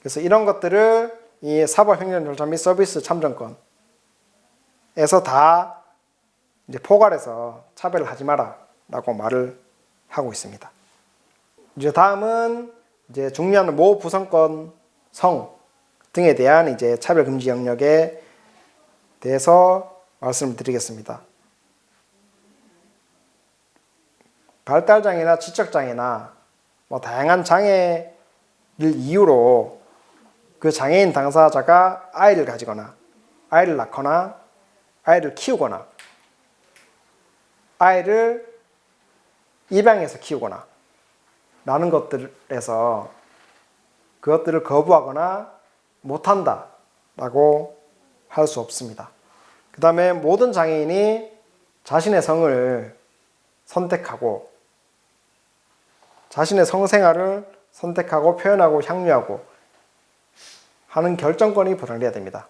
그래서 이런 것들을 이 사법행정 절차 및 서비스 참정권에서 다 이제 포괄해서 차별을 하지 마라라고 말을 하고 있습니다. 이제 다음은 이제 중요한 모부선권 성 등에 대한 이제 차별 금지 영역에 대해서 말씀을 드리겠습니다. 발달장애나 지적장애나 뭐 다양한 장애를 이유로 그 장애인 당사자가 아이를 가지거나 아이를 낳거나 아이를 키우거나 아이를 입양해서 키우거나 라는 것들에서 그것들을 거부하거나 못한다 라고 할 수 없습니다. 그 다음에 모든 장애인이 자신의 성을 선택하고 자신의 성생활을 선택하고 표현하고 향유하고 하는 결정권이 보장돼야 됩니다.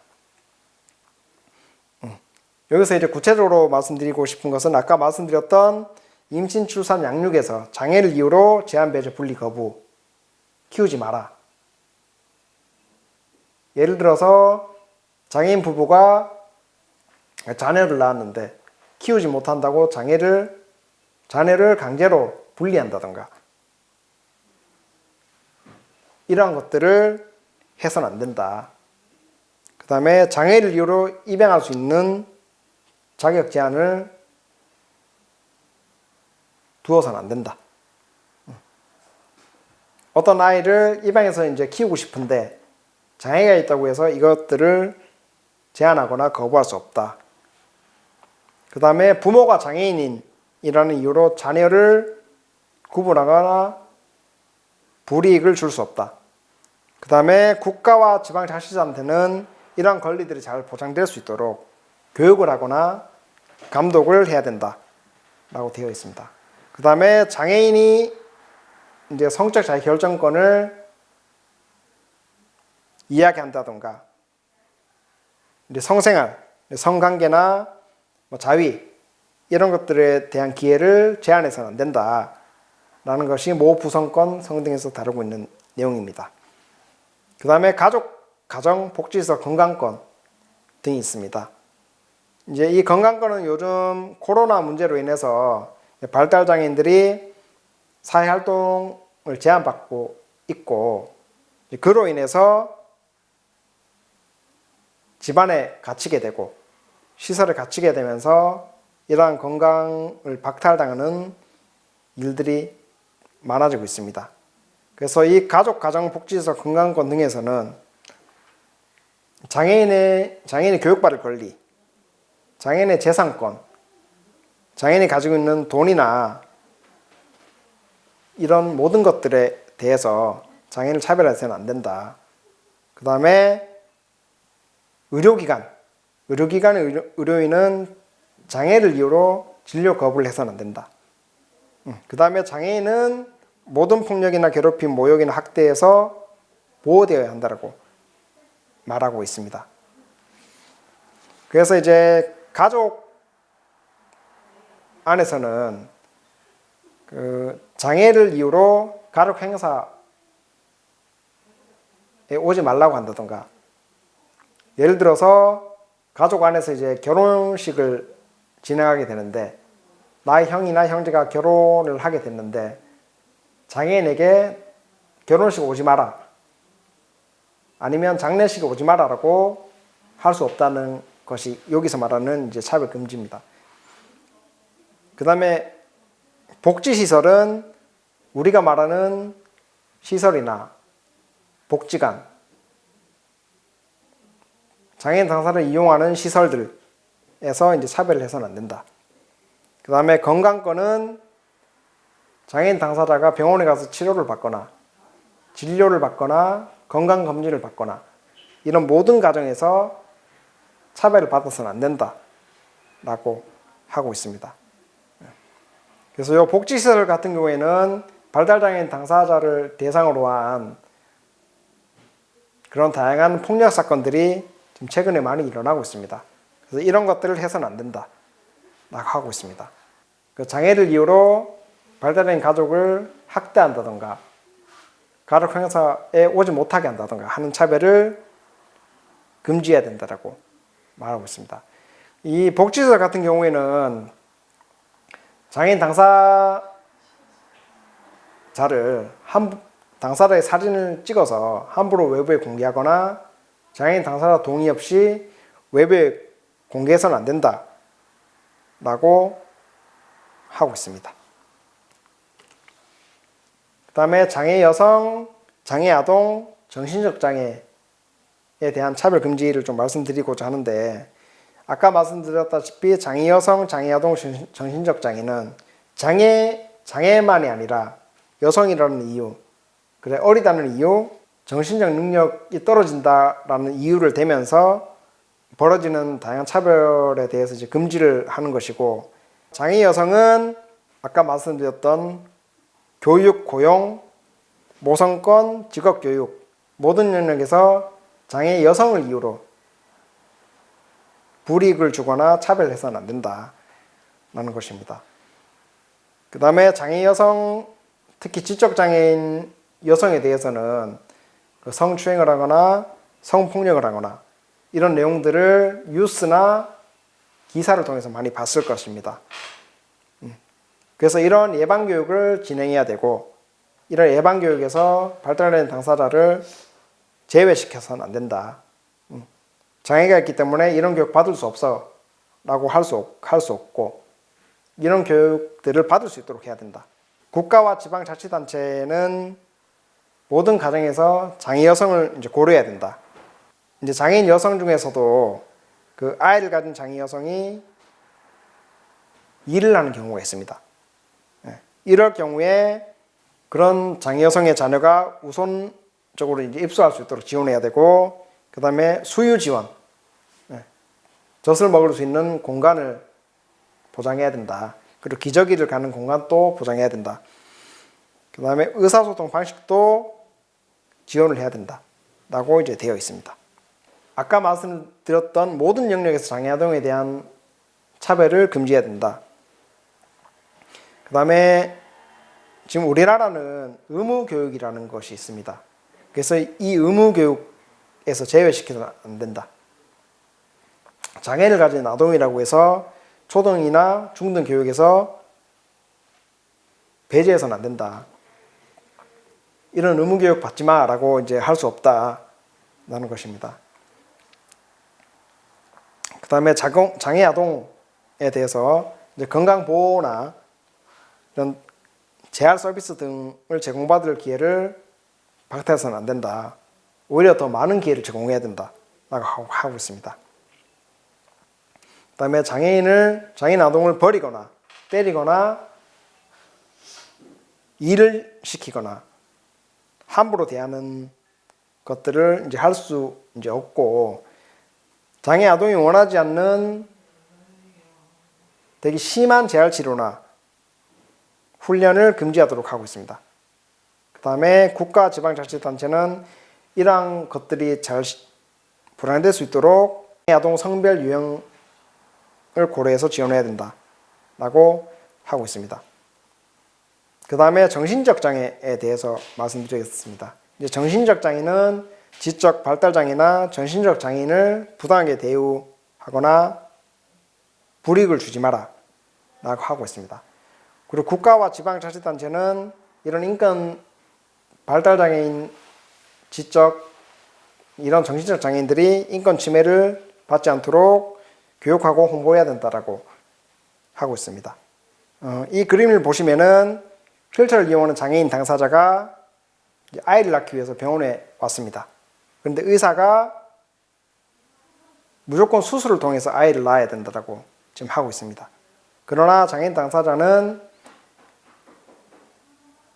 여기서 이제 구체적으로 말씀드리고 싶은 것은 아까 말씀드렸던 임신, 출산, 양육에서 장애를 이유로 제한, 배제, 분리, 거부, 키우지 마라. 예를 들어서 장애인 부부가 자녀를 낳았는데 키우지 못한다고 자녀를 강제로 분리한다던가 이러한 것들을 해서는 안 된다. 그 다음에 장애를 이유로 입양할 수 있는 자격 제한을 두어서는 안 된다. 어떤 아이를 입양해서 이제 키우고 싶은데 장애가 있다고 해서 이것들을 제한하거나 거부할 수 없다. 그 다음에 부모가 장애인이라는 이유로 자녀를 구분하거나 불이익을 줄 수 없다. 그 다음에 국가와 지방자치단체는 이러한 권리들이 잘 보장될 수 있도록 교육을 하거나 감독을 해야 된다 라고 되어 있습니다. 그 다음에 장애인이 이제 성적 자기결정권을 이야기한다던가 이제 성생활, 성관계나 뭐 자위 이런 것들에 대한 기회를 제한해서는 안 된다 라는 것이 모 부성권 성등에서 다루고 있는 내용입니다. 그 다음에 가족, 가정, 복지시설, 건강권 등이 있습니다. 이제 이 건강권은 요즘 코로나 문제로 인해서 발달장애인들이 사회활동을 제한받고 있고 그로 인해서 집안에 갇히게 되고 시설에 갇히게 되면서 이러한 건강을 박탈당하는 일들이 많아지고 있습니다. 그래서 이 가족, 가정, 복지시설, 건강권 등에서는 장애인이 교육받을 권리, 장애인의 재산권, 장애인이 가지고 있는 돈이나 이런 모든 것들에 대해서 장애인을 차별해서는 안 된다. 그 다음에 의료기관의 의료인은 장애를 이유로 진료 거부를 해서는 안 된다. 그 다음에 장애인은 모든 폭력이나 괴롭힘, 모욕이나 학대에서 보호되어야 한다고 말하고 있습니다. 그래서 이제 가족 안에서는 그 장애를 이유로 가족 행사에 오지 말라고 한다던가 예를 들어서 가족 안에서 이제 결혼식을 진행하게 되는데 나의 형이나 형제가 결혼을 하게 됐는데 장애인에게 결혼식 오지 마라 아니면 장례식에 오지 마라라고 할 수 없다는 것이 여기서 말하는 이제 차별 금지입니다. 그 다음에 복지시설은 우리가 말하는 시설이나 복지관, 장애인 당사를 이용하는 시설들에서 이제 차별을 해서는 안 된다. 그 다음에 건강권은 장애인 당사자가 병원에 가서 치료를 받거나 진료를 받거나 건강검진을 받거나 이런 모든 과정에서 차별을 받아서는 안 된다 라고 하고 있습니다. 그래서 이 복지시설 같은 경우에는 발달장애인 당사자를 대상으로 한 그런 다양한 폭력 사건들이 지금 최근에 많이 일어나고 있습니다. 그래서 이런 것들을 해서는 안 된다 라고 하고 있습니다. 그 장애를 이유로 발달장애인 가족을 학대한다던가 가족 행사에 오지 못하게 한다던가 하는 차별을 금지해야 된다고 말하고 있습니다. 이 복지시설 같은 경우에는 장애인 당사자의 사진을 찍어서 함부로 외부에 공개하거나 장애인 당사자 동의 없이 외부에 공개해서는 안 된다라고 하고 있습니다. 그다음에 장애 여성, 장애 아동, 정신적 장애에 대한 차별 금지를 좀 말씀드리고자 하는데, 아까 말씀드렸다시피 장애 여성, 장애 아동, 정신적 장애는 장애만이 아니라 여성이라는 이유, 그래 어리다는 이유, 정신적 능력이 떨어진다라는 이유를 대면서 벌어지는 다양한 차별에 대해서 이제 금지를 하는 것이고, 장애 여성은 아까 말씀드렸던 교육, 고용, 모성권, 직업교육 모든 영역에서 장애 여성을 이유로 불이익을 주거나 차별해서는 안 된다라는 것입니다. 그 다음에 장애 여성, 특히 지적장애인 여성에 대해서는 성추행을 하거나 성폭력을 하거나 이런 내용들을 뉴스나 기사를 통해서 많이 봤을 것입니다. 그래서 이런 예방교육을 진행해야 되고, 이런 예방교육에서 발달된 당사자를 제외시켜서는 안 된다. 장애가 있기 때문에 이런 교육 받을 수 없어 라고 할 수 없고, 이런 교육들을 받을 수 있도록 해야 된다. 국가와 지방자치단체는 모든 가정에서 장애 여성을 이제 고려해야 된다. 이제 장애인 여성 중에서도 그 아이를 가진 장애 여성이 일을 하는 경우가 있습니다. 이럴 경우에 그런 장애 여성의 자녀가 우선적으로 이제 입소할 수 있도록 지원해야 되고, 그 다음에 수유 지원, 젖을 먹을 수 있는 공간을 보장해야 된다. 그리고 기저귀를 가는 공간도 보장해야 된다. 그 다음에 의사소통 방식도 지원을 해야 된다 라고 이제 되어 있습니다. 아까 말씀드렸던 모든 영역에서 장애 아동에 대한 차별을 금지해야 된다. 그 다음에 지금 우리나라는 의무교육이라는 것이 있습니다. 그래서 이 의무교육에서 제외시켜서는 안 된다. 장애를 가진 아동이라고 해서 초등이나 중등 교육에서 배제해서는 안 된다. 이런 의무교육 받지 마라고 이제 할 수 없다라는 것입니다. 그 다음에 장애 아동에 대해서 이제 건강보호나 이런 재활 서비스 등을 제공받을 기회를 박탈해서는 안 된다. 오히려 더 많은 기회를 제공해야 된다라고 하고 있습니다. 그 다음에 장애인 아동을 버리거나 때리거나 일을 시키거나 함부로 대하는 것들을 이제 할 수 이제 없고, 장애 아동이 원하지 않는 되게 심한 재활 치료나 훈련을 금지하도록 하고 있습니다. 그 다음에 국가 지방자치단체는 이러한 것들이 잘 불안될 수 있도록 장애 아동 성별 유형을 고려해서 지원해야 된다라고 하고 있습니다. 그 다음에 정신적 장애에 대해서 말씀드리겠습니다. 이제 정신적 장애는 지적 발달 장애나 정신적 장애인을 부당하게 대우하거나 불이익을 주지 마라 라고 하고 있습니다. 그리고 국가와 지방자치단체는 이런 인권 발달 장애인, 지적 이런 정신적 장애인들이 인권 침해를 받지 않도록 교육하고 홍보해야 된다라고 하고 있습니다. 이 그림을 보시면은 휠체어를 이용하는 장애인 당사자가 아이를 낳기 위해서 병원에 왔습니다. 그런데 의사가 무조건 수술을 통해서 아이를 낳아야 된다고 지금 하고 있습니다. 그러나 장애인 당사자는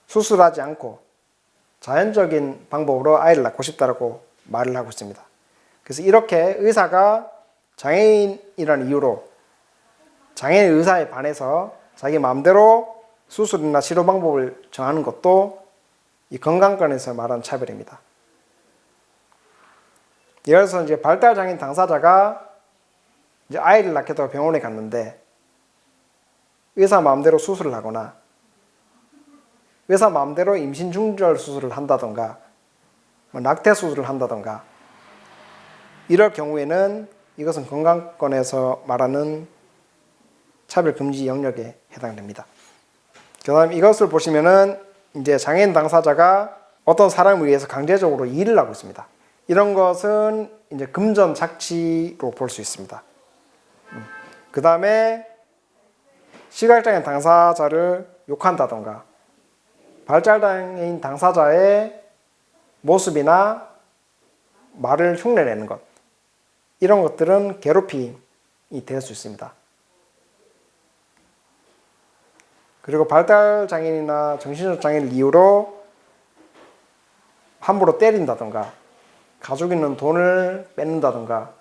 수술하지 않고 자연적인 방법으로 아이를 낳고 싶다고 말을 하고 있습니다. 그래서 이렇게 의사가 장애인이라는 이유로 장애인 의사에 반해서 자기 마음대로 수술이나 치료 방법을 정하는 것도 이 건강권에서 말하는 차별입니다. 예를 들어서 이제 발달장애인 당사자가 이제 아이를 낳겠다고 병원에 갔는데 의사 마음대로 수술을 하거나 의사 마음대로 임신 중절 수술을 한다던가 낙태 수술을 한다던가 이럴 경우에는 이것은 건강권에서 말하는 차별 금지 영역에 해당됩니다. 그다음 이것을 보시면은 이제 장애인 당사자가 어떤 사람을 위해서 강제적으로 일을 하고 있습니다. 이런 것은 이제 금전 착취로 볼 수 있습니다. 그 다음에 시각장애인 당사자를 욕한다던가 발달장애인 당사자의 모습이나 말을 흉내내는 것, 이런 것들은 괴롭힘이 될 수 있습니다. 그리고 발달장애인이나 정신적 장애를 이유로 함부로 때린다든가 가지고 있는 돈을 뺏는다든가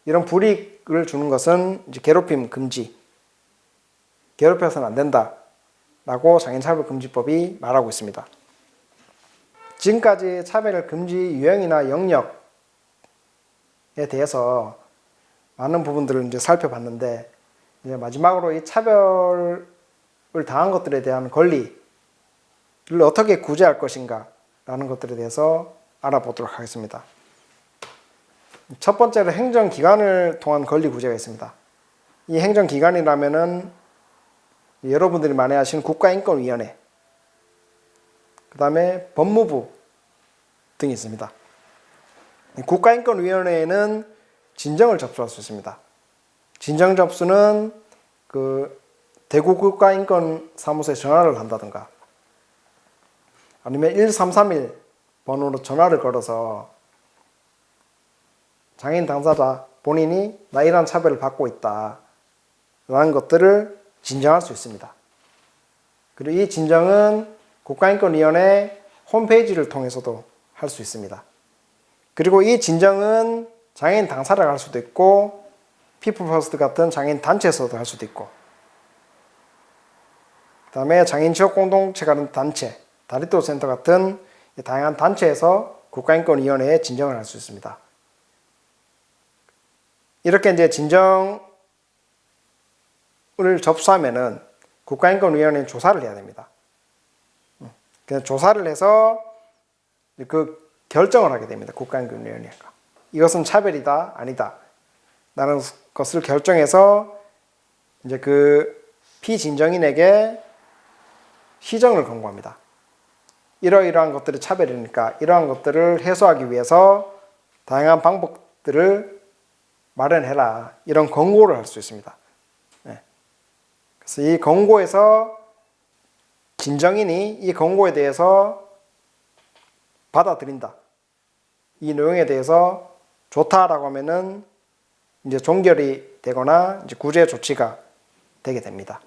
이런 불이익을 주는 것은 이제 괴롭힘 금지, 괴롭혀서는 안 된다 라고 장애인차별금지법이 말하고 있습니다. 지금까지 차별 금지 유형이나 영역에 대해서 많은 부분들을 이제 살펴봤는데, 이제 마지막으로 이 차별을 당한 것들에 대한 권리를 어떻게 구제할 것인가 라는 것들에 대해서 알아보도록 하겠습니다. 첫 번째로 행정기관을 통한 권리 구제가 있습니다. 이 행정기관이라면은 여러분들이 많이 아시는 국가인권위원회, 그 다음에 법무부 등이 있습니다. 국가인권위원회에는 진정을 접수할 수 있습니다. 진정 접수는 그 대구 국가인권사무소에 전화를 한다든가 아니면 1331 번호로 전화를 걸어서 장애인 당사자 본인이 나 이런 차별을 받고 있다 라는 것들을 진정할 수 있습니다. 그리고 이 진정은 국가인권위원회 홈페이지를 통해서도 할 수 있습니다. 그리고 이 진정은 장애인 당사자가 할 수도 있고 피플퍼스트 같은 장애인 단체에서도 할 수도 있고, 그 다음에 장애인 지역공동체 같은 단체, 다리또 센터 같은 다양한 단체에서 국가인권위원회에 진정을 할 수 있습니다. 이렇게 이제 진정을 접수하면은 국가인권위원회에 조사를 해야 됩니다. 그래서 조사를 해서 그 결정을 하게 됩니다. 국가인권위원회가 이것은 차별이다, 아니다 라는 것을 결정해서 이제 그 피진정인에게 시정을 권고합니다. 이러이러한 것들이 차별이니까 이러한 것들을 해소하기 위해서 다양한 방법들을 마련해라, 이런 권고를 할 수 있습니다. 그래서 이 권고에서 진정인이 이 권고에 대해서 받아들인다, 이 내용에 대해서 좋다라고 하면은 이제 종결이 되거나 이제 구제 조치가 되게 됩니다.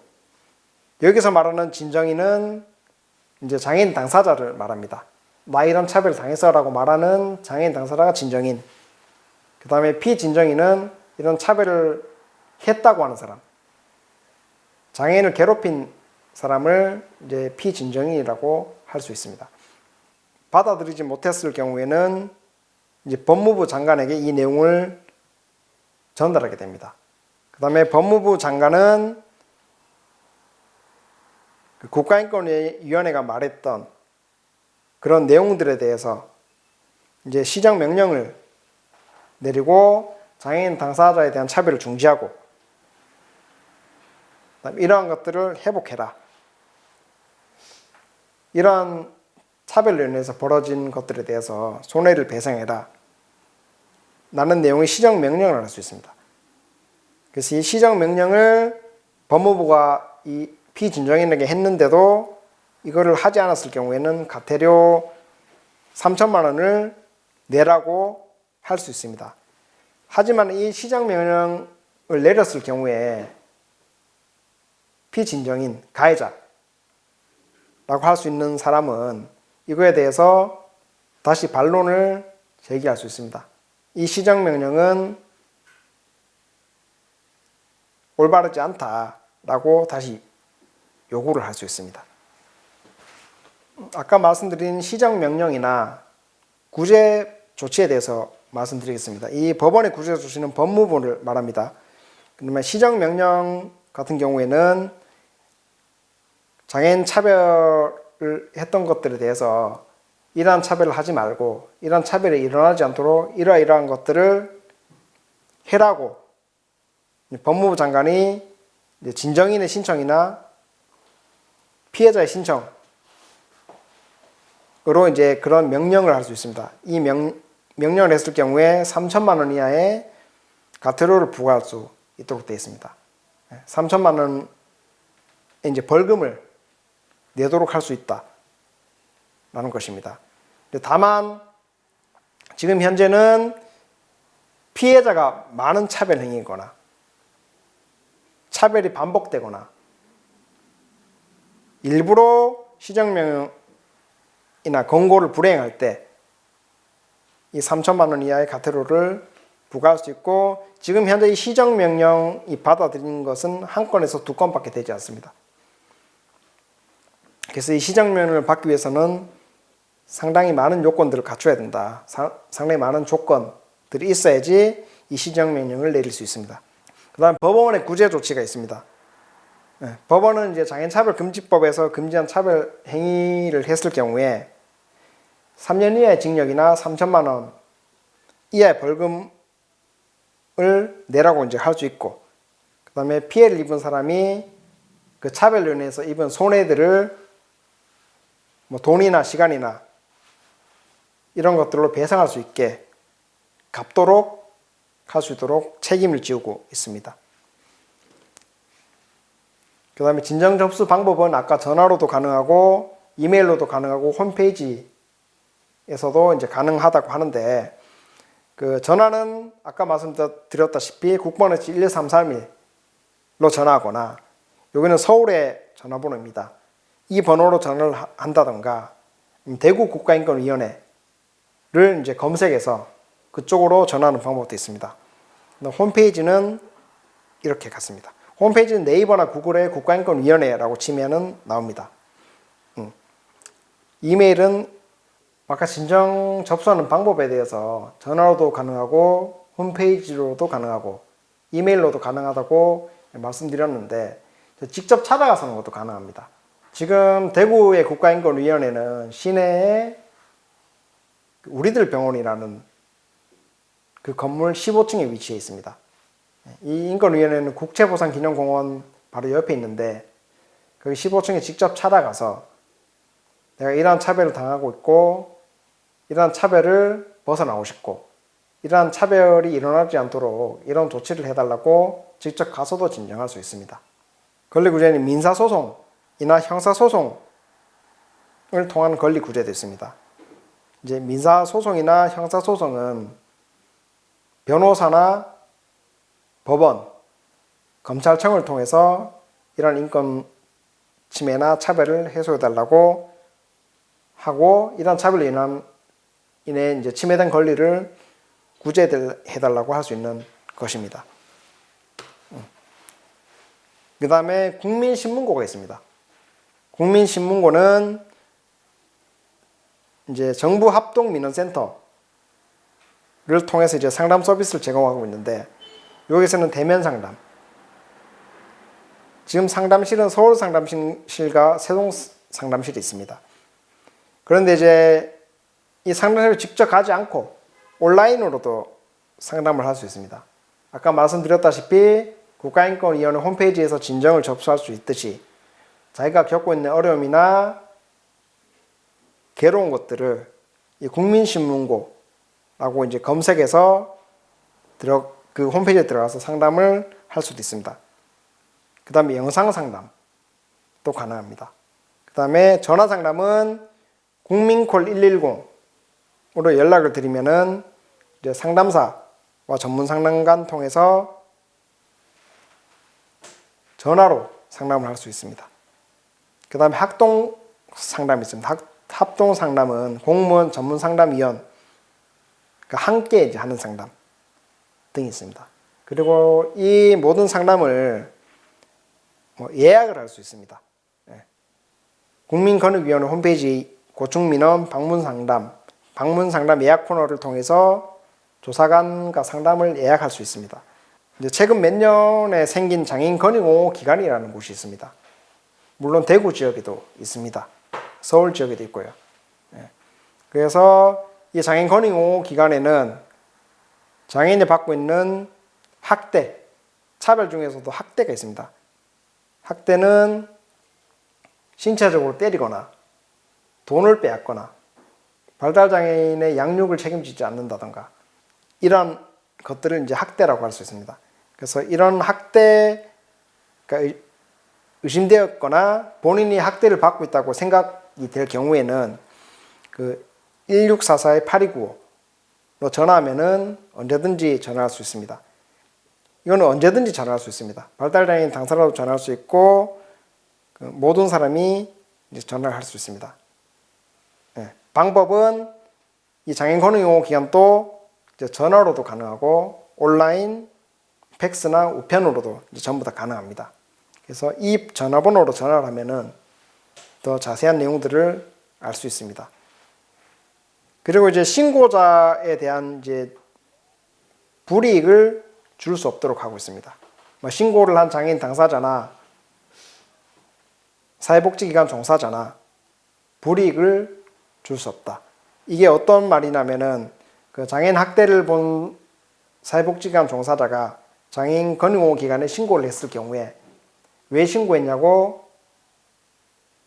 여기서 말하는 진정인은 이제 장애인 당사자를 말합니다. 나 이런 차별 당했어라고 말하는 장애인 당사자가 진정인. 그 다음에 피진정인은 이런 차별을 했다고 하는 사람, 장애인을 괴롭힌 사람을 이제 피진정인이라고 할 수 있습니다. 받아들이지 못했을 경우에는 이제 법무부 장관에게 이 내용을 전달하게 됩니다. 그 다음에 법무부 장관은 그 국가인권위원회가 말했던 그런 내용들에 대해서 이제 시정명령을 내리고 장애인 당사자에 대한 차별을 중지하고 이러한 것들을 회복해라, 이러한 차별로 인해서 벌어진 것들에 대해서 손해를 배상해라 라는 내용의 시정명령을 할 수 있습니다. 그래서 이 시정명령을 법무부가 이 피진정인에게 했는데도 이거를 하지 않았을 경우에는 과태료 3천만 원을 내라고 할 수 있습니다. 하지만 이 시정명령을 내렸을 경우에 피진정인, 가해자라고 할 수 있는 사람은 이거에 대해서 다시 반론을 제기할 수 있습니다. 이 시정명령은 올바르지 않다라고 다시 요구를 할 수 있습니다. 아까 말씀드린 시정명령이나 구제 조치에 대해서 말씀드리겠습니다. 이 법원의 구제 조치는 법무부를 말합니다. 그러면 시정명령 같은 경우에는 장애인 차별을 했던 것들에 대해서 이러한 차별을 하지 말고 이러한 차별이 일어나지 않도록 이러이러한 것들을 해라고 법무부 장관이 진정인의 신청이나 피해자의 신청으로 이제 그런 명령을 할 수 있습니다. 이 명령을 했을 경우에 3천만 원 이하의 과태료를 부과할 수 있도록 되어 있습니다. 3천만 이제 벌금을 내도록 할 수 있다라는 것입니다. 다만 지금 현재는 피해자가 많은 차별 행위거나 차별이 반복되거나 일부러 시정명령이나 권고를 불이행할 때 이 3천만 원 이하의 과태료를 부과할 수 있고, 지금 현재 이 시정명령이 받아들인 것은 한 건에서 두 건밖에 되지 않습니다. 그래서 이 시정명령을 받기 위해서는 상당히 많은 요건들을 갖춰야 된다. 상당히 많은 조건들이 있어야지 이 시정명령을 내릴 수 있습니다. 그 다음 법원의 구제 조치가 있습니다. 법원은 이제 장애인차별금지법에서 금지한 차별 행위를 했을 경우에 3년 이하의 징역이나 3천만 원 이하의 벌금을 내라고 이제 할 수 있고, 그 다음에 피해를 입은 사람이 그 차별로 인해서 입은 손해들을 뭐 돈이나 시간이나 이런 것들로 배상할 수 있게 갚도록 할 수 있도록 책임을 지우고 있습니다. 그 다음에 진정 접수 방법은 아까 전화로도 가능하고 이메일로도 가능하고 홈페이지에서도 이제 가능하다고 하는데, 그 전화는 아까 말씀드렸다시피 국번호치 12331로 전화하거나, 여기는 서울의 전화번호입니다. 이 번호로 전화를 한다던가 대구 국가인권위원회를 이제 검색해서 그쪽으로 전화하는 방법도 있습니다. 홈페이지는 이렇게 갔습니다. 홈페이지는 네이버나 구글에 국가인권위원회라고 치면은 나옵니다. 이메일은 아까 진정 접수하는 방법에 대해서 전화로도 가능하고 홈페이지로도 가능하고 이메일로도 가능하다고 말씀드렸는데, 직접 찾아가서 하는 것도 가능합니다. 지금 대구의 국가인권위원회는 시내에 우리들 병원이라는 그 건물 15층에 위치해 있습니다. 이 인권위원회는 국채보상기념공원 바로 옆에 있는데, 거기 15층에 직접 찾아가서 내가 이러한 차별을 당하고 있고 이러한 차별을 벗어나고 싶고 이러한 차별이 일어나지 않도록 이런 조치를 해달라고 직접 가서도 진정할 수 있습니다. 권리구제는 민사소송이나 형사소송을 통한 권리구제도 있습니다. 이제 민사소송이나 형사소송은 변호사나 법원, 검찰청을 통해서 이런 인권 침해나 차별을 해소해달라고 하고, 이런 차별로 인해 이제 침해된 권리를 구제해달라고 할 수 있는 것입니다. 그 다음에 국민신문고가 있습니다. 국민신문고는 이제 정부 합동민원센터를 통해서 이제 상담 서비스를 제공하고 있는데, 여기서는 대면 상담. 지금 상담실은 서울 상담실과 세종 상담실이 있습니다. 그런데 이제 이 상담실을 직접 가지 않고 온라인으로도 상담을 할 수 있습니다. 아까 말씀드렸다시피 국가인권위원회 홈페이지에서 진정을 접수할 수 있듯이 자기가 겪고 있는 어려움이나 괴로운 것들을 이 국민신문고라고 이제 검색해서 그 홈페이지에 들어가서 상담을 할 수도 있습니다. 그 다음에 영상 상담도 가능합니다. 그 다음에 전화 상담은 국민콜 110으로 연락을 드리면은 이제 상담사와 전문 상담관 통해서 전화로 상담을 할 수 있습니다. 그 다음에 합동 상담이 있습니다. 합동 상담은 공무원 전문 상담위원 함께 이제 하는 상담 등이 있습니다. 그리고 이 모든 상담을 예약을 할 수 있습니다. 국민권익위원회 홈페이지 고충민원 방문상담 예약 코너를 통해서 조사관과 상담을 예약할 수 있습니다. 이제 최근 몇 년에 생긴 장애인권익 기관이라는 곳이 있습니다. 물론 대구 지역에도 있습니다. 서울 지역에도 있고요. 그래서 이 장애인권익 기관에는 장애인이 받고 있는 학대, 차별 중에서도 학대가 있습니다. 학대는 신체적으로 때리거나 돈을 빼앗거나 발달장애인의 양육을 책임지지 않는다던가 이런 것들을 이제 학대라고 할 수 있습니다. 그래서 이런 학대가 의심되었거나 본인이 학대를 받고 있다고 생각이 될 경우에는 그 1644-8295로 전화하면은 언제든지 전화할 수 있습니다. 이거는 언제든지 전화할 수 있습니다. 발달장애인 당사자도 전화할 수 있고 그 모든 사람이 이제 전화를 할 수 있습니다. 예. 방법은 이 장애인 권익擁호 기관도 이제 전화로도 가능하고 온라인, 팩스나 우편으로도 이제 전부 다 가능합니다. 그래서 이 전화번호로 전화를 하면은 더 자세한 내용들을 알 수 있습니다. 그리고 이제 신고자에 대한 이제 불이익을 줄 수 없도록 하고 있습니다. 뭐 신고를 한 장애인 당사자나 사회복지기관 종사자나 불이익을 줄 수 없다. 이게 어떤 말이냐면은 그 장애인 학대를 본 사회복지기관 종사자가 장애인 권익擁호 기관에 신고를 했을 경우에 왜 신고했냐고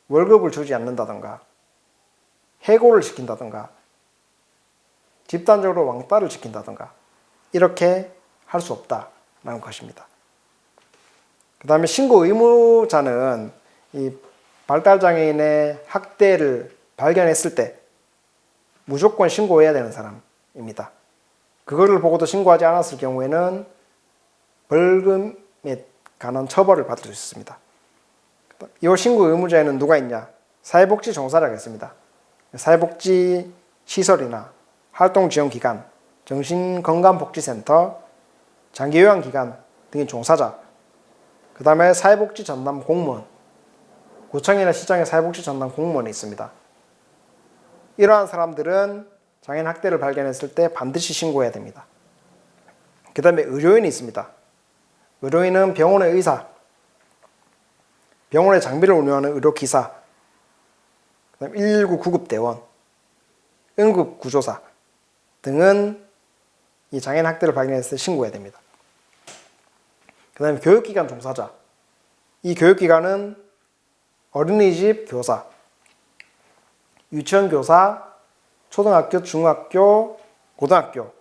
월급을 주지 않는다던가 해고를 시킨다던가 집단적으로 왕따를 시킨다던가 이렇게 할 수 없다라는 것입니다. 그 다음에 신고 의무자는 이 발달장애인의 학대를 발견했을 때 무조건 신고해야 되는 사람입니다. 그거를 보고도 신고하지 않았을 경우에는 벌금에 관한 처벌을 받을 수 있습니다. 이 신고 의무자에는 누가 있냐? 사회복지 종사자가 있습니다. 사회복지 시설이나 활동지원기관, 정신건강복지센터, 장기요양기관 등의 종사자, 그 다음에 사회복지 전담 공무원, 구청이나 시장의 사회복지 전담 공무원이 있습니다. 이러한 사람들은 장애인 학대를 발견했을 때 반드시 신고해야 됩니다. 그 다음에 의료인이 있습니다. 의료인은 병원의 의사, 병원의 장비를 운영하는 의료기사, 그 다음에 119 구급대원, 응급구조사 등은 이 장애인 학대를 발견했을 때 신고해야 됩니다. 그 다음에 교육기관 종사자, 이 교육기관은 어린이집 교사, 유치원 교사, 초등학교, 중학교, 고등학교,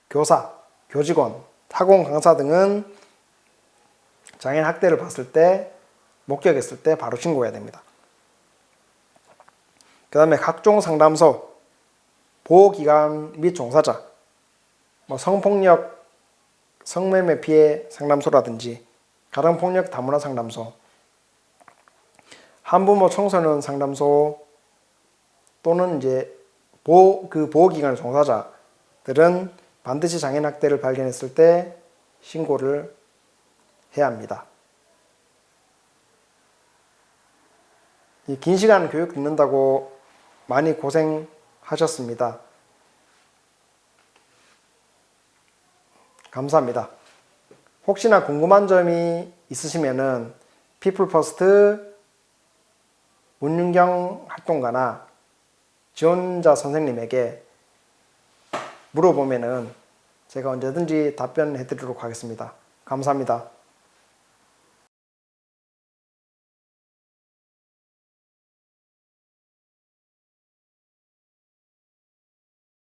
교사, 교직원, 학원 강사 등은 장애인 학대를 봤을 때, 목격했을 때 바로 신고해야 됩니다. 그 다음에 각종 상담소, 보호기관 및 종사자, 뭐 성폭력, 성매매 피해 상담소라든지 가정폭력 다문화 상담소, 한부모 청소년 상담소 또는 이제 보호기관 종사자들은 반드시 장애인 학대를 발견했을 때 신고를 해야 합니다. 이 긴 시간 교육 듣는다고 많이 고생하셨습니다. 감사합니다. 혹시나 궁금한 점이 있으시면은 피플퍼스트 문윤경 활동가나 지원자 선생님에게 물어보면은 제가 언제든지 답변해 드리도록 하겠습니다. 감사합니다.